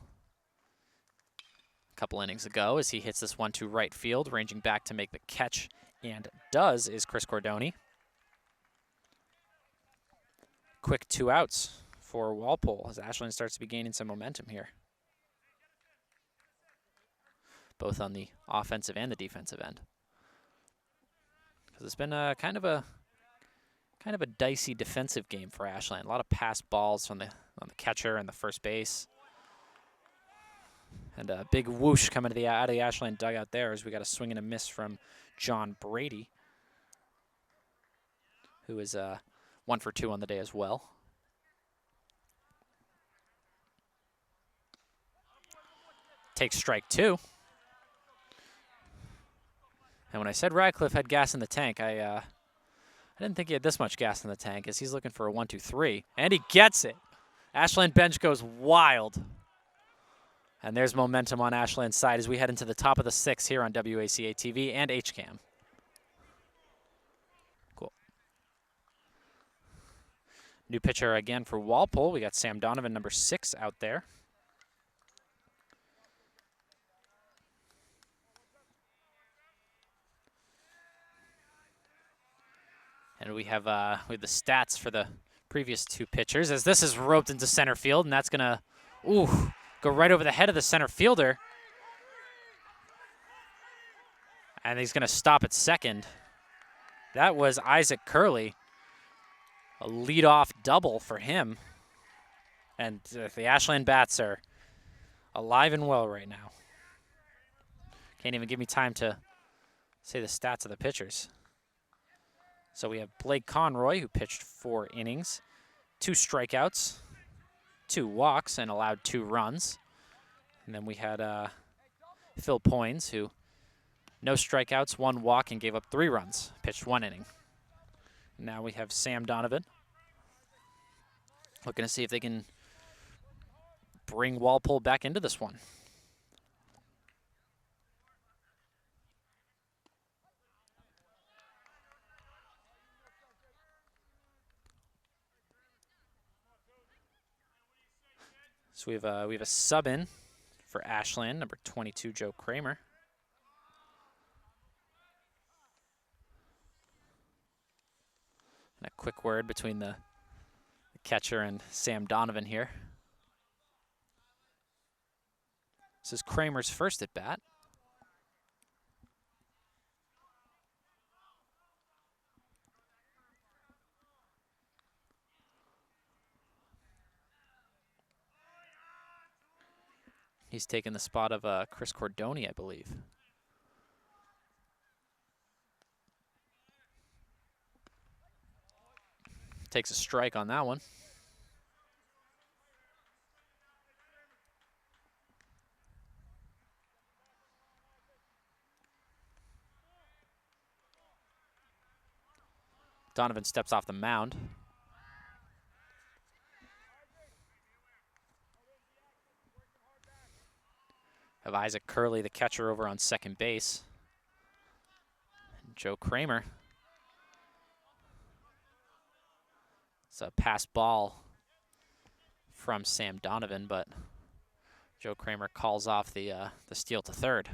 a couple innings ago as he hits this one to right field, ranging back to make the catch, and does, is Chris Cordoni. Quick 2 outs for Walpole as Ashland starts to be gaining some momentum here, both on the offensive and the defensive end. Because it's been kind of a dicey defensive game for Ashland. A lot of passed balls on the catcher and the first base. And a big whoosh coming to out of the Ashland dugout there as we got a swing and a miss from John Brady, who is 1 for 2 on the day as well. Takes strike 2. And when I said Radcliffe had gas in the tank, I didn't think he had this much gas in the tank as he's looking for a 1-2-3. And he gets it. Ashland bench goes wild. And there's momentum on Ashland's side as we head into the top of the 6th here on WACA-TV and HCAM. Cool. New pitcher again for Walpole. We got Sam Donovan, number 6, out there. And we have the stats for the previous 2 pitchers as this is roped into center field, and that's going to go right over the head of the center fielder. And he's going to stop at second. That was Isaac Curley. A leadoff double for him. And the Ashland bats are alive and well right now. Can't even give me time to say the stats of the pitchers. So we have Blake Conroy, who pitched 4 innings, 2 strikeouts, 2 walks, and allowed 2 runs. And then we had Phil Poins, who no strikeouts, 1 walk, and gave up 3 runs, pitched 1 inning. Now we have Sam Donovan, looking to see if they can bring Walpole back into this one. So we have a sub in for Ashland, number 22, Joe Kramer. And a quick word between the catcher and Sam Donovan here. This is Kramer's first at bat. He's taken the spot of Chris Cordoni, I believe. Takes a strike on that one. Donovan steps off the mound. Have Isaac Curley, the catcher, over on second base. And Joe Kramer. It's a pass ball from Sam Donovan, but Joe Kramer calls off the steal to third.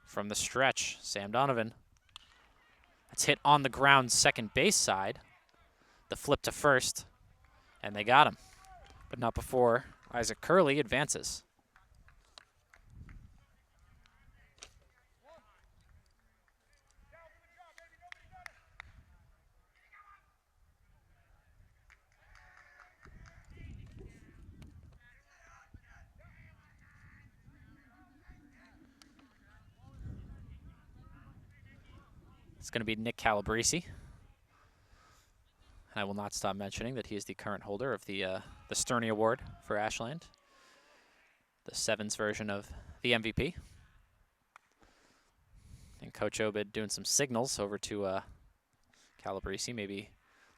From the stretch, Sam Donovan. It's hit on the ground second base side. The flip to first, and they got him. But not before Isaac Curley advances. It's going to be Nick Calabrese. And I will not stop mentioning that he is the current holder of the Sterney Award for Ashland, the 7's version of the MVP. And Coach Obed doing some signals over to Calabrese, maybe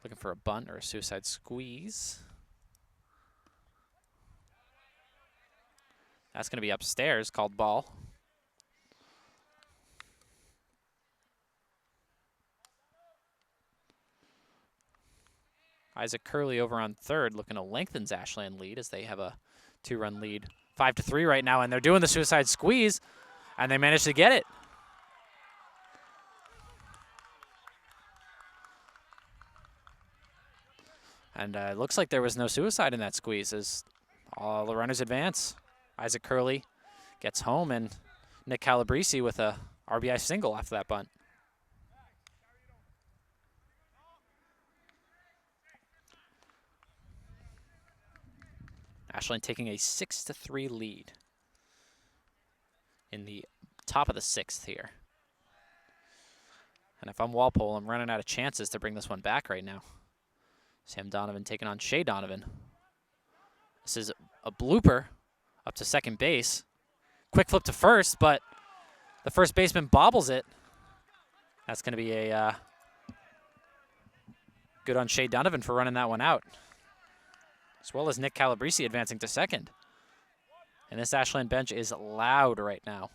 looking for a bunt or a suicide squeeze. That's going to be upstairs, called ball. Isaac Curley over on third, looking to lengthen Ashland lead as they have a 2-run lead, 5-3 right now, and they're doing the suicide squeeze, and they managed to get it. And it looks like there was no suicide in that squeeze as all the runners advance. Isaac Curley gets home, and Nick Calabrese with a RBI single after that bunt. Ashland taking a 6-3 lead in the top of the 6th here. And if I'm Walpole, I'm running out of chances to bring this one back right now. Sam Donovan taking on Shea Donovan. This is a blooper up to second base. Quick flip to first, but the first baseman bobbles it. That's going to be a good on Shea Donovan for running that one out, as well as Nick Calabrese advancing to second. And this Ashland bench is loud right now.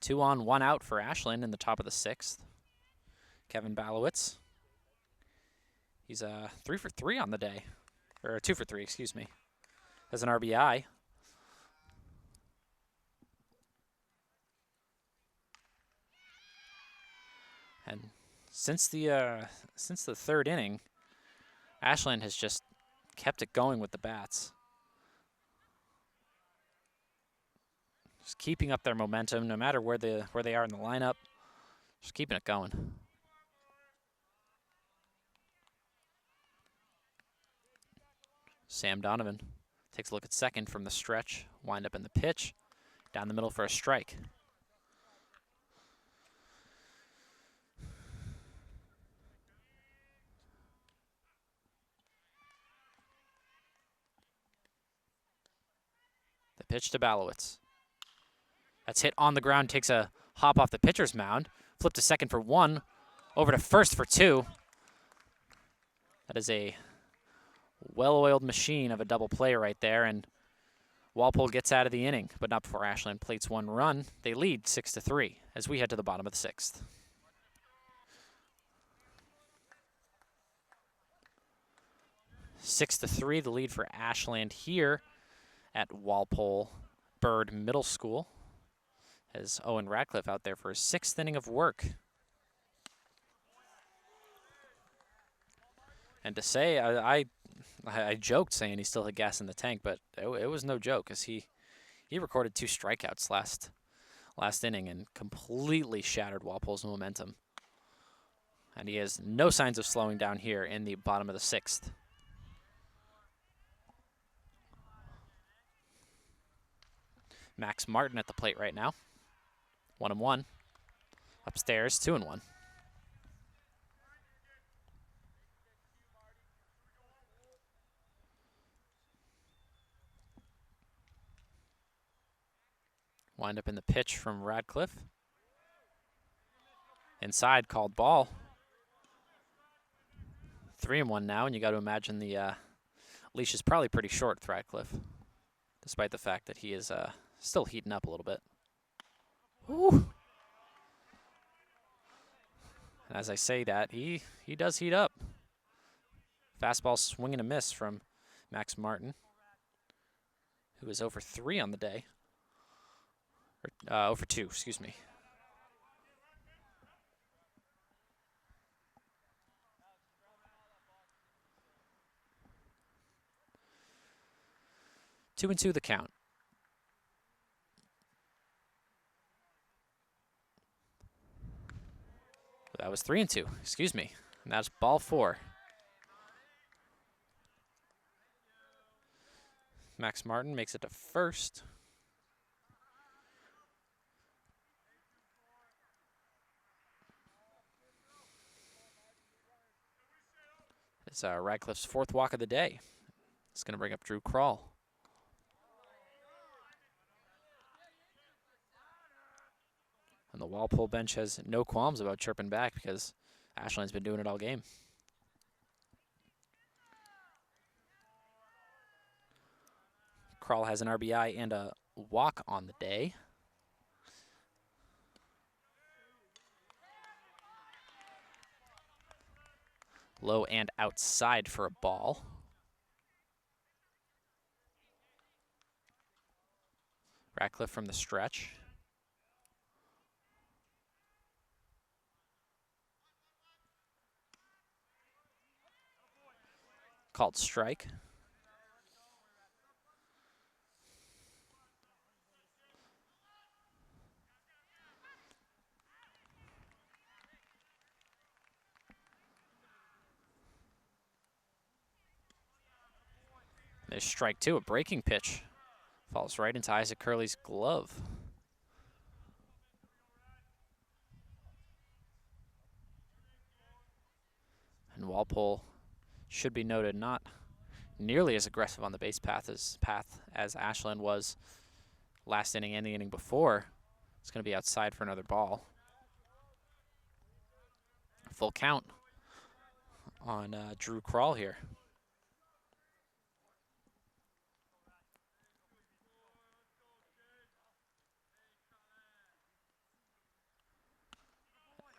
Two on, one out for Ashland in the top of the 6th. Kevin Balowitz. He's 3 for 3 on the day. Or 2 for 3, excuse me. Has an RBI. And since the third inning, Ashland has just kept it going with the bats. Just keeping up their momentum, no matter where they are in the lineup. Just keeping it going. Sam Donovan takes a look at second from the stretch. Wind up in the pitch. Down the middle for a strike. The pitch to Balowitz. That's hit on the ground, takes a hop off the pitcher's mound. Flip to second for one. Over to first for two. That is a well-oiled machine of a double play right there, and Walpole gets out of the inning, but not before Ashland plates one run. They lead 6-3 as we head to the bottom of the sixth. Six to 3, the lead for Ashland here at Walpole Bird Middle School. As Owen Radcliffe out there for his sixth inning of work. And to say, I joked saying he still had gas in the tank, but it was no joke, because he recorded 2 strikeouts last inning and completely shattered Walpole's momentum. And he has no signs of slowing down here in the bottom of the sixth. Max Martin at the plate right now. 1-1. Upstairs, 2-1. Wind up in the pitch from Radcliffe. Inside, called ball. 3-1 now, and you got to imagine the leash is probably pretty short with Radcliffe, despite the fact that he is still heating up a little bit. Ooh. And as I say that, he does heat up. Fastball swing and a miss from Max Martin, who is 0-for-3 on the day. Or 0-for-2, excuse me. Two and two the count. That was 3-2, excuse me. And that's ball 4. Max Martin makes it to first. It's Radcliffe's 4th walk of the day. It's going to bring up Drew Kroll. And the Walpole bench has no qualms about chirping back because Ashland's been doing it all game. Kroll has an RBI and a walk on the day. Low and outside for a ball. Radcliffe from the stretch. Called strike. There's strike 2, a breaking pitch. Falls right into Isaac Curley's glove. And Walpole, should be noted, not nearly as aggressive on the base path as Ashland was last inning and the inning before. It's going to be outside for another ball. Full count on Drew Kroll here.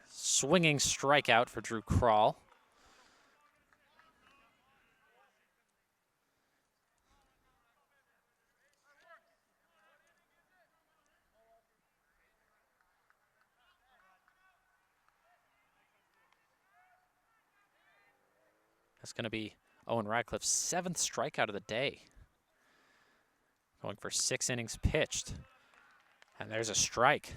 Swinging strikeout for Drew Kroll. That's going to be Owen Radcliffe's 7th strikeout of the day. Going for 6 innings pitched. And there's a strike.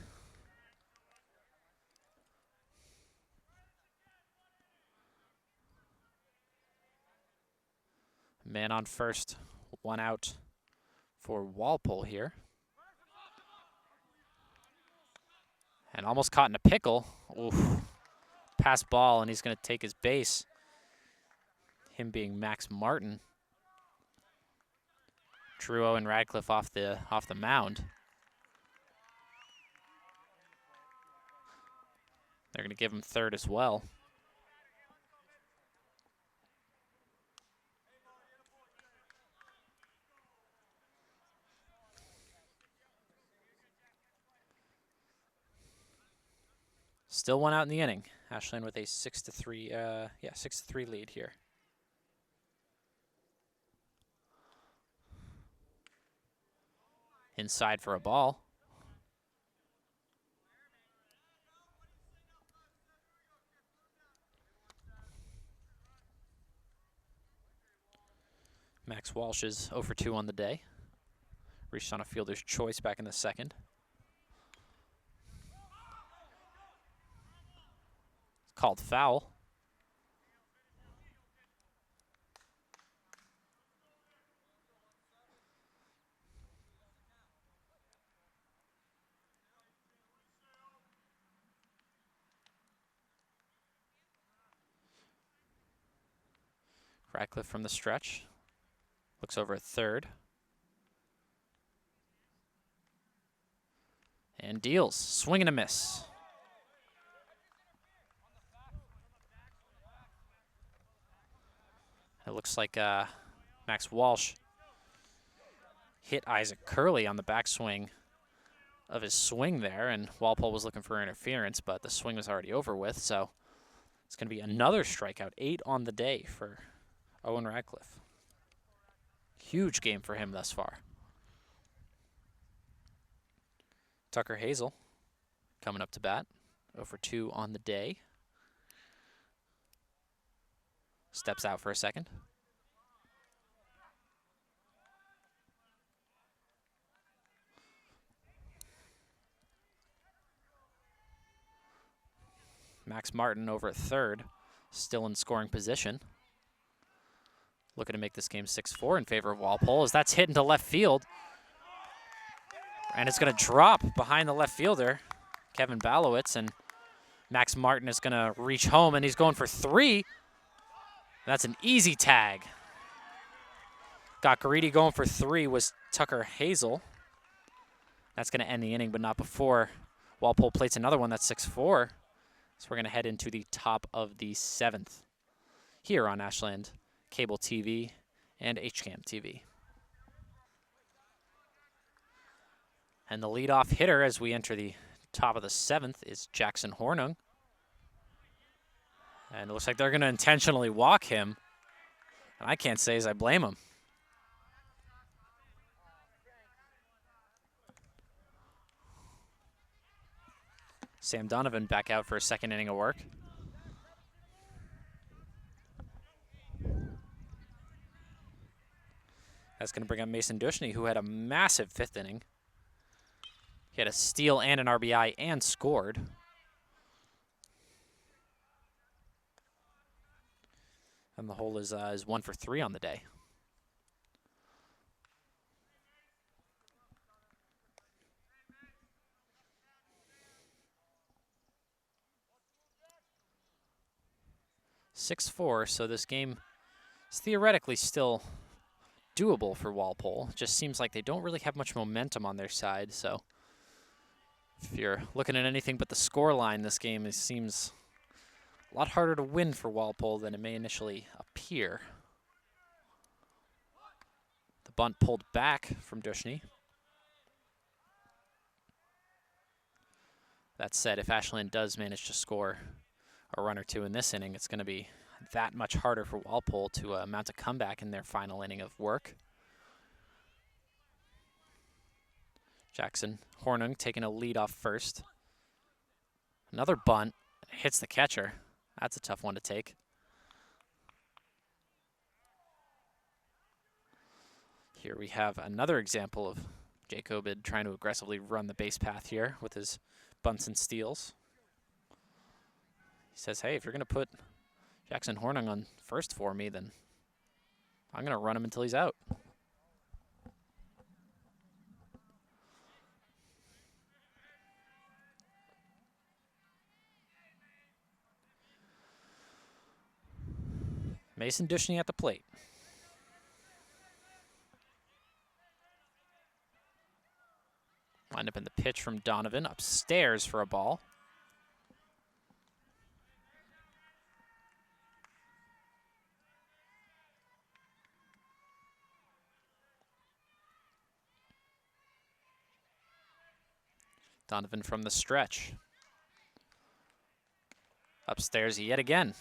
Man on first, 1 out for Walpole here. And almost caught in a pickle. Oof. Pass ball, and he's going to take his base. Him being Max Martin. Drew Owen Radcliffe off the mound. They're going to give him third as well. Still 1 out in the inning. Ashland with a 6-3 lead here. Inside for a ball. Max Walsh is 0 for 2 on the day. Reached on a fielder's choice back in the 2nd. Called foul. Radcliffe from the stretch. Looks over at third. And deals. Swing and a miss. It looks like Max Walsh hit Isaac Curley on the backswing of his swing there, and Walpole was looking for interference, but the swing was already over with, so it's going to be another strikeout, 8 on the day for Owen Radcliffe. Huge game for him thus far. Tucker Hazel coming up to bat, 0 for 2 on the day. Steps out for a second. Max Martin over at third, still in scoring position. Looking to make this game 6-4 in favor of Walpole as that's hit into left field. And it's going to drop behind the left fielder, Kevin Balowitz, and Max Martin is going to reach home, and he's going for 3. That's an easy tag. Got greedy going for 3 was Tucker Hazel. That's going to end the inning, but not before Walpole plates another one. That's 6-4. So we're going to head into the top of the 7th here on Ashland Cable TV and HCAM TV. And the leadoff hitter as we enter the top of the 7th is Jackson Hornung. And it looks like they're going to intentionally walk him. And I can't say as I blame him. Sam Donovan back out for a 2nd inning of work. That's going to bring up Mason Dushny, who had a massive 5th inning. He had a steal and an RBI and scored. And the hole is 1 for 3 on the day. (6-4), so this game is theoretically still doable for Walpole. It just seems like they don't really have much momentum on their side, so if you're looking at anything but the score line, this game seems a lot harder to win for Walpole than it may initially appear. The bunt pulled back from Dushny. That said, if Ashland does manage to score a run or 2 in this inning, it's going to be that much harder for Walpole to mount a comeback in their final inning of work. Jackson Hornung taking a lead off first. Another bunt hits the catcher. That's a tough one to take. Here we have another example of Jacobid trying to aggressively run the base path here with his bunts and steals. He says, hey, if you're going to put Jackson Hornung on first for me, then I'm going to run him until he's out. Mason Dushny at the plate. Wind up in the pitch from Donovan, upstairs for a ball. Donovan from the stretch. Upstairs yet again.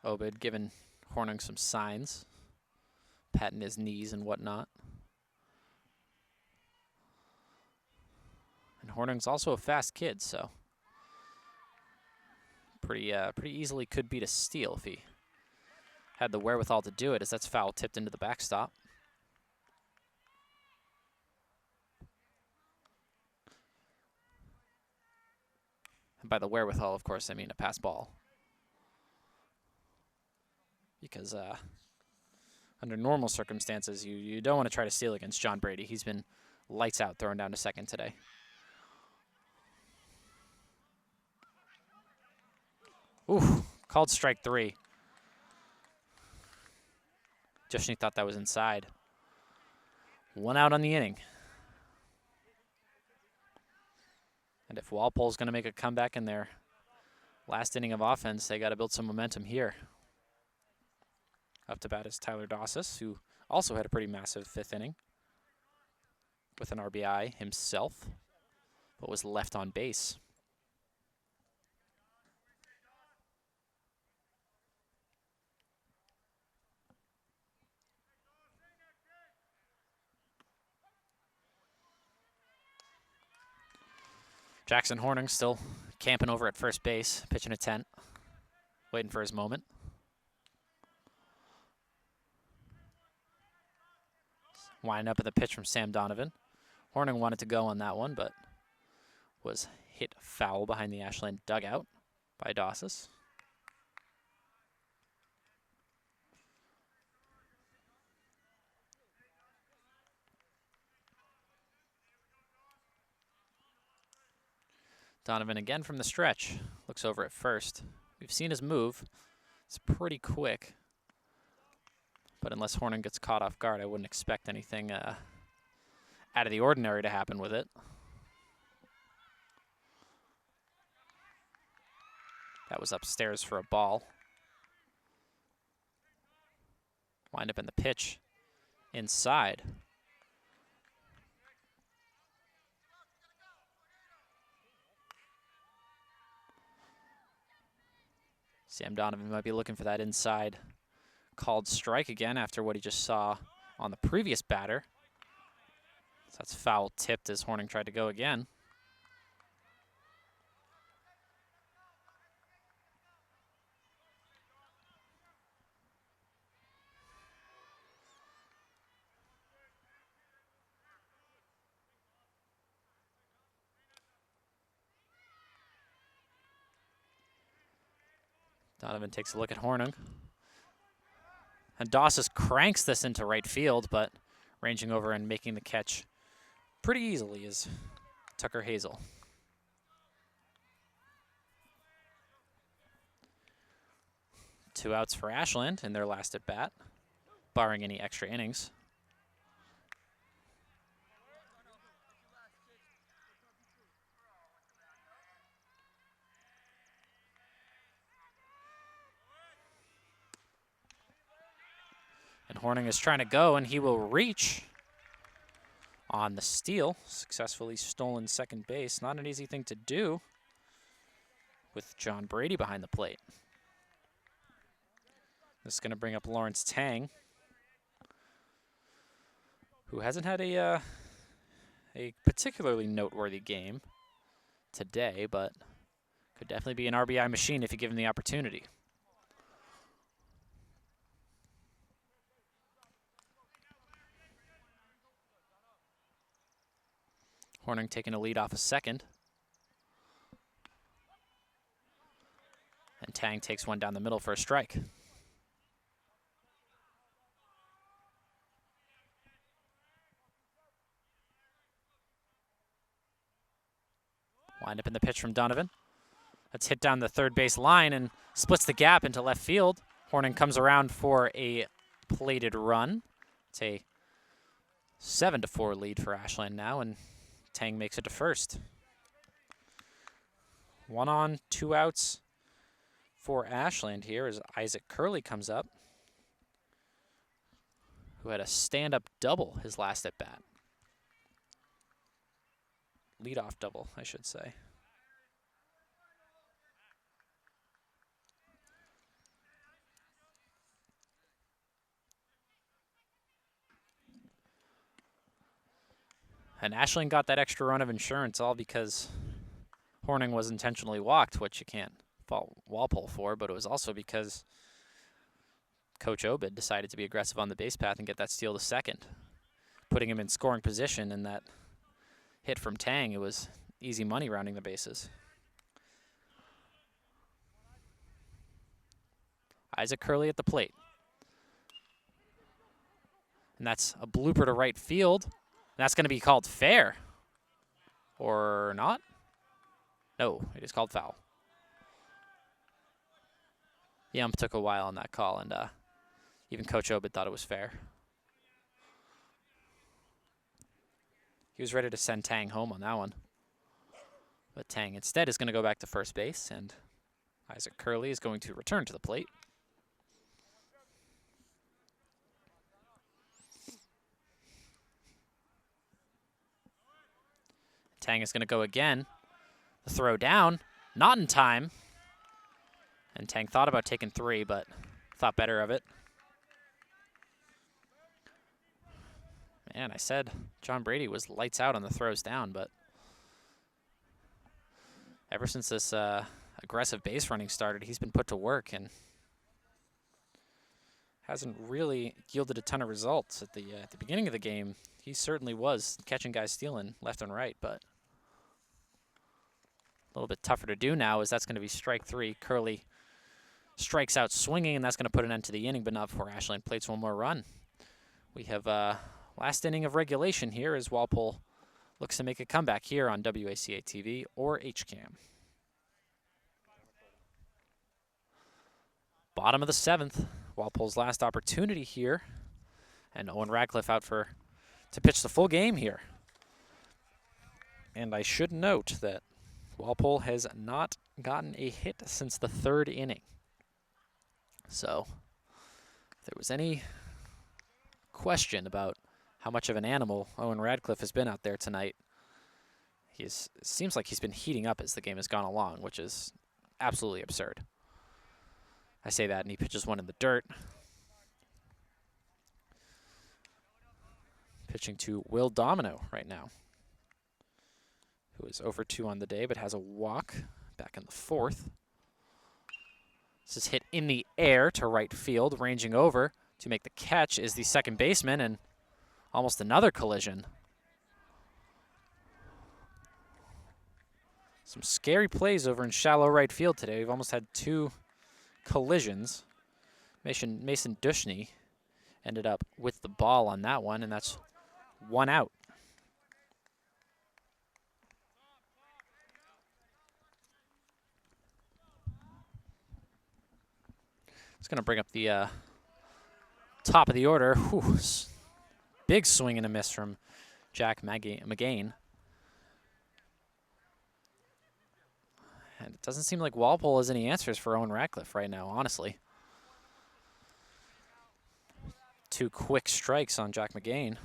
Obed giving Hornung some signs, patting his knees and whatnot. And Hornung's also a fast kid, so pretty easily could beat a steal if he had the wherewithal to do it, as that's foul tipped into the backstop. And by the wherewithal, of course, I mean a pass ball. Because under normal circumstances, you don't want to try to steal against John Brady. He's been lights out throwing down to second today. Ooh, called strike 3. Dushny thought that was inside. 1 out on the inning. And if Walpole's going to make a comeback in their last inning of offense, they got to build some momentum here. Up to bat is Tyler Dasis, who also had a pretty massive 5th inning with an RBI himself, but was left on base. Jackson Hornung still camping over at first base, pitching a tent, waiting for his moment. Winding up in the pitch from Sam Donovan. Hornung wanted to go on that one, but was hit foul behind the Ashland dugout by Dasis. Donovan again from the stretch. Looks over at first. We've seen his move. It's pretty quick. But unless Hornung gets caught off guard, I wouldn't expect anything out of the ordinary to happen with it. That was upstairs for a ball. Wind up in the pitch inside. Sam Donovan might be looking for that inside called strike again after what he just saw on the previous batter. So that's foul tipped as Hornung tried to go again. Donovan takes a look at Hornung. And Dasis cranks this into right field, but ranging over and making the catch pretty easily is Tucker Hazel. Two outs for Ashland in their last at bat, barring any extra innings. And Hornung is trying to go, and he will reach on the steal. Successfully stolen second base. Not an easy thing to do with John Brady behind the plate. This is going to bring up Lawrence Tang, who hasn't had a particularly noteworthy game today, but Could definitely be an RBI machine if you give him the opportunity. Horning taking a lead off a second. And Tang takes one down the middle for a strike. Wind up in the pitch from Donovan. That's hit down the third base line and splits the gap into left field. Horning comes around for a plated run. It's a 7-4 lead for Ashland now, and Tang makes it to first. 1 on, 2 outs for Ashland here as Isaac Curley comes up, who had a stand-up double his last at-bat. Leadoff double, I should say. And Ashland got that extra run of insurance all because Horning was intentionally walked, which you can't fault Walpole for, but it was also because Coach Obed decided to be aggressive on the base path and get that steal to second, putting him in scoring position. And that hit from Tang, it was easy money rounding the bases. Isaac Curley at the plate. And that's a blooper to right field. And that's going to be called fair. Or not? No, it is called foul. The ump took a while on that call, and even Coach Obed thought it was fair. He was ready to send Tang home on that one. But Tang instead is going to go back to first base, and Isaac Curley is going to return to the plate. Tang is going to go again. The throw down, not in time. And Tang thought about taking 3, but thought better of it. Man, I said John Brady was lights out on the throws down, but ever since this aggressive base running started, he's been put to work and hasn't really yielded a ton of results. At the beginning of the game, he certainly was catching guys stealing left and right, but a little bit tougher to do now as that's going to be strike 3. Curley strikes out swinging, and that's going to put an end to the inning, but not before Ashland plates one more run. We have last inning of regulation here as Walpole looks to make a comeback here on WACA-TV or HCAM. Bottom of the 7th, Walpole's last opportunity here, and Owen Radcliffe out to pitch the full game here. And I should note that Walpole has not gotten a hit since the 3rd inning. So if there was any question about how much of an animal Owen Radcliffe has been out there tonight, it seems like he's been heating up as the game has gone along, which is absolutely absurd. I say that, and he pitches one in the dirt. Pitching to Will Domino right now, who is over 2 on the day, but has a walk back in the 4th. This is hit in the air to right field. Ranging over to make the catch is the second baseman, and almost another collision. Some scary plays over in shallow right field today. We've almost had 2 collisions. Mason Dushny ended up with the ball on that one, and that's 1 out. It's going to bring up the top of the order. Whew. Big swing and a miss from Jack Mcgain. And it doesn't seem like Walpole has any answers for Owen Radcliffe right now, honestly. 2 quick strikes on Jack Mcgain.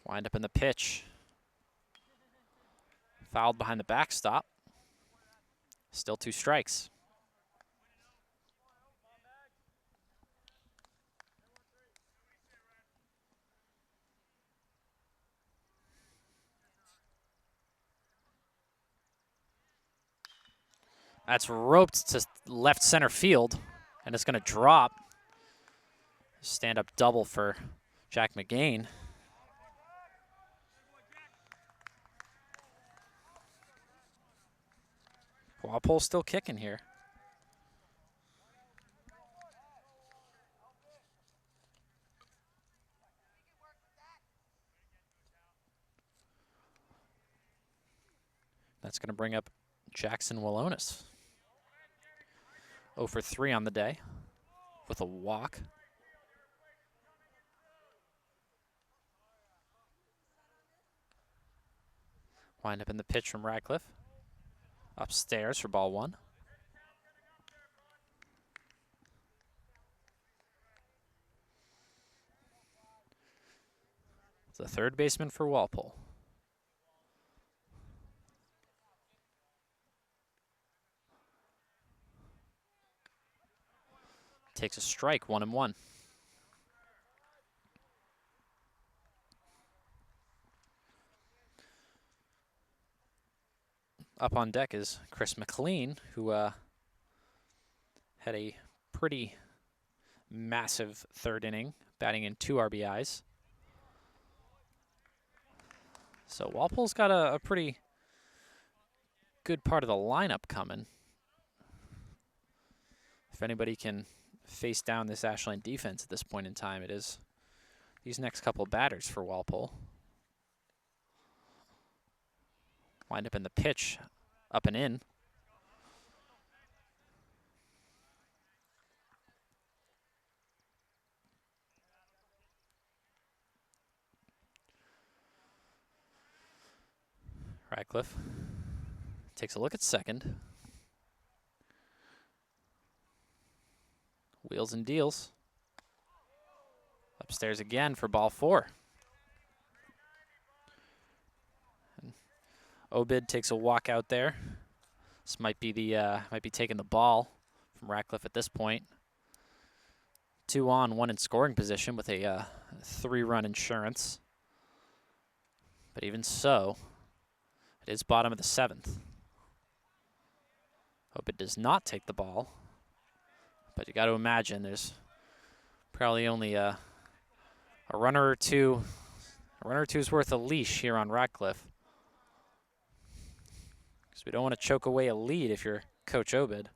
Wind up in the pitch. Fouled behind the backstop. Still 2 strikes. That's roped to left center field, and it's going to drop. Stand-up double for Jack Mcgain. Walpole's still kicking here. That's going to bring up Jackson Walonis. 0 for 3 on the day with a walk. Wind up in the pitch from Radcliffe. Upstairs for ball 1. The third baseman for Walpole. Takes a strike, 1-1. Up on deck is Chris McLean, who had a pretty massive third inning, batting in 2 RBIs. So Walpole's got a pretty good part of the lineup coming. If anybody can face down this Ashland defense at this point in time, it is these next couple batters for Walpole. Wind up in the pitch, up and in. Radcliffe takes a look at second. Wheels and deals. Upstairs again for ball 4. And Obid takes a walk out there. This might be taking the ball from Radcliffe at this point. 2 on, 1 in scoring position with a 3-run insurance. But even so, it is bottom of the 7th. Obid does not take the ball. But you got to imagine there's probably only a runner or two, worth of leash here on Radcliffe. Because we don't want to choke away a lead if you're Coach Obid.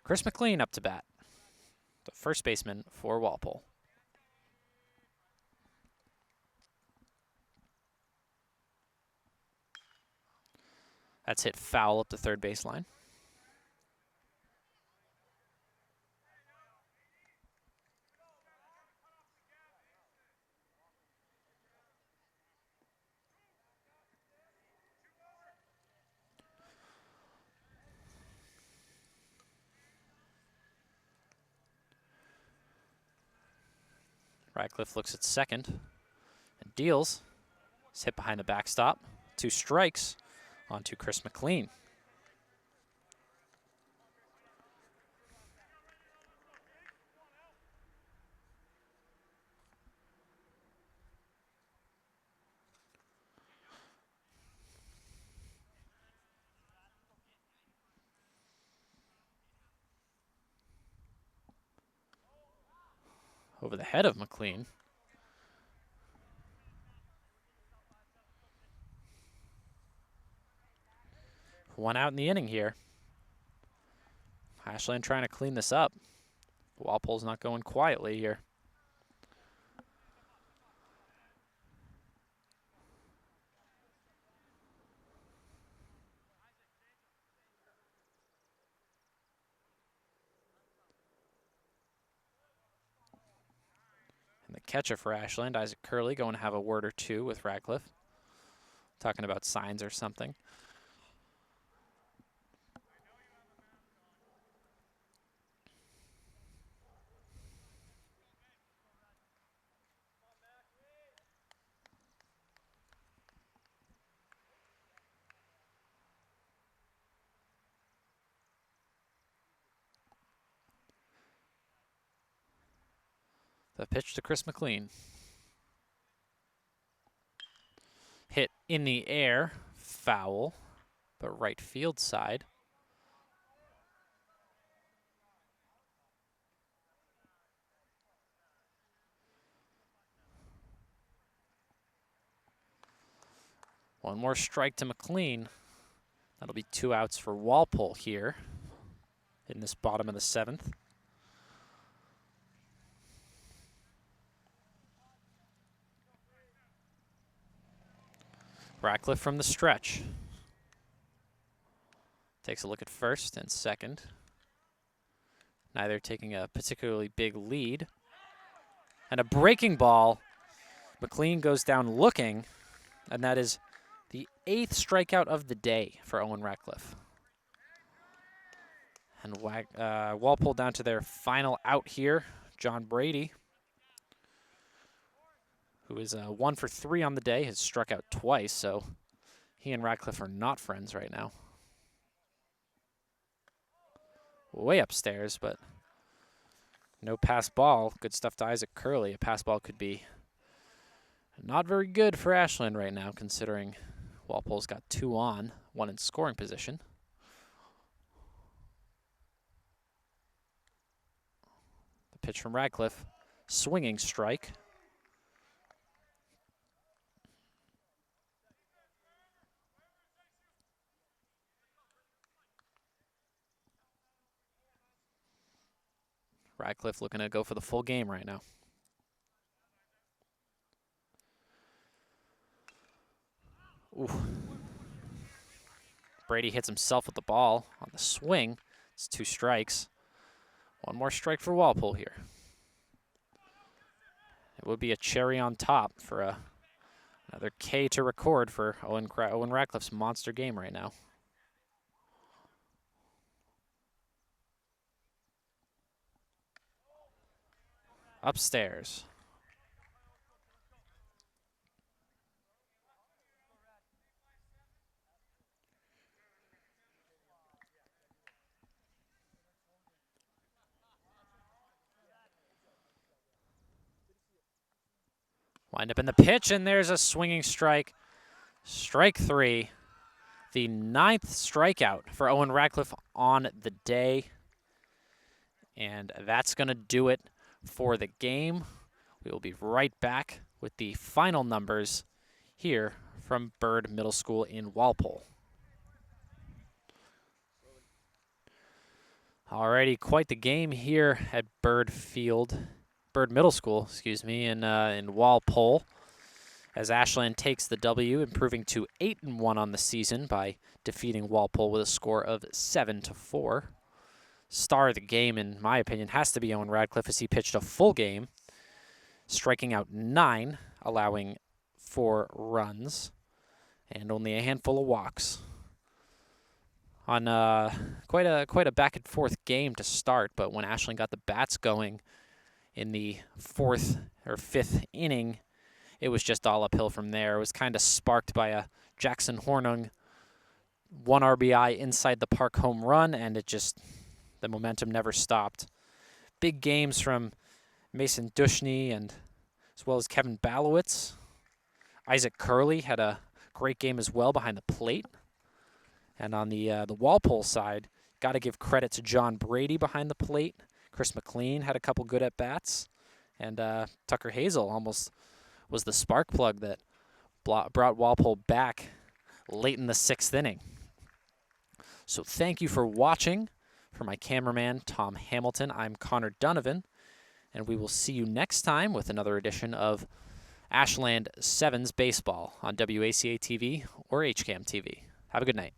Chris McLean up to bat, the first baseman for Walpole. That's hit foul up the third baseline. Radcliffe looks at second and deals. It's hit behind the backstop. 2 strikes. On to Chris McLean. Over the head of McLean. One out in the inning here. Ashland trying to clean this up. Walpole's not going quietly here. And the catcher for Ashland, Isaac Curley, going to have a word or two with Radcliffe. Talking about signs or something. The pitch to Chris McLean. in the air, foul, but right field side. One more strike to Mcgain. That'll be 2 outs for Walpole here in this bottom of the 7th. Ratcliffe from the stretch. Takes a look at first and second. Neither taking a particularly big lead. And a breaking ball. Mcgain goes down looking, and that is the 8th strikeout of the day for Owen Ratcliffe. And Walpole down to their final out here, John Brady, who is 1 for 3 on the day, has struck out twice, so he and Ratcliffe are not friends right now. Way upstairs, but no pass ball. Good stuff to Isaac Curley. A pass ball could be not very good for Ashland right now, considering Walpole's got 2 on, 1 in scoring position. The pitch from Ratcliffe, swinging strike. Ratcliffe looking to go for the full game right now. Ooh. Brady hits himself with the ball on the swing. It's 2 strikes. 1 more strike for Walpole here. It would be a cherry on top for another K to record for Owen Ratcliffe's monster game right now. Upstairs. Wind up in the pitch, and there's a swinging strike. Strike 3. The 9th strikeout for Owen Ratcliffe on the day. And that's going to do it for the game. We will be right back with the final numbers here from Byrd Middle School in Walpole. Alrighty, quite the game here at Byrd Middle School, in Walpole, as Ashland takes the W, improving to 8-1 on the season by defeating Walpole with a score of 7-4. Star of the game, in my opinion, has to be Owen Ratcliffe, as he pitched a full game, striking out 9, allowing 4 runs, and only a handful of walks. On quite a back and forth game to start, but when Ashland got the bats going in the 4th or 5th inning, it was just all uphill from there. It was kind of sparked by a Jackson Hornung 1 RBI inside the park home run, and the momentum never stopped. Big games from Mason Dushny and as well as Kevin Balowitz. Isaac Curley had a great game as well behind the plate. And on the Walpole side, got to give credit to John Brady behind the plate. Chris Mcgain had a couple good at-bats. And Tucker Hazel almost was the spark plug that brought Walpole back late in the 6th inning. So thank you for watching. For my cameraman, Tom Hamilton, I'm Connor Donovan. And we will see you next time with another edition of Ashland 7's Baseball on WACA-TV or HCAM TV. Have a good night.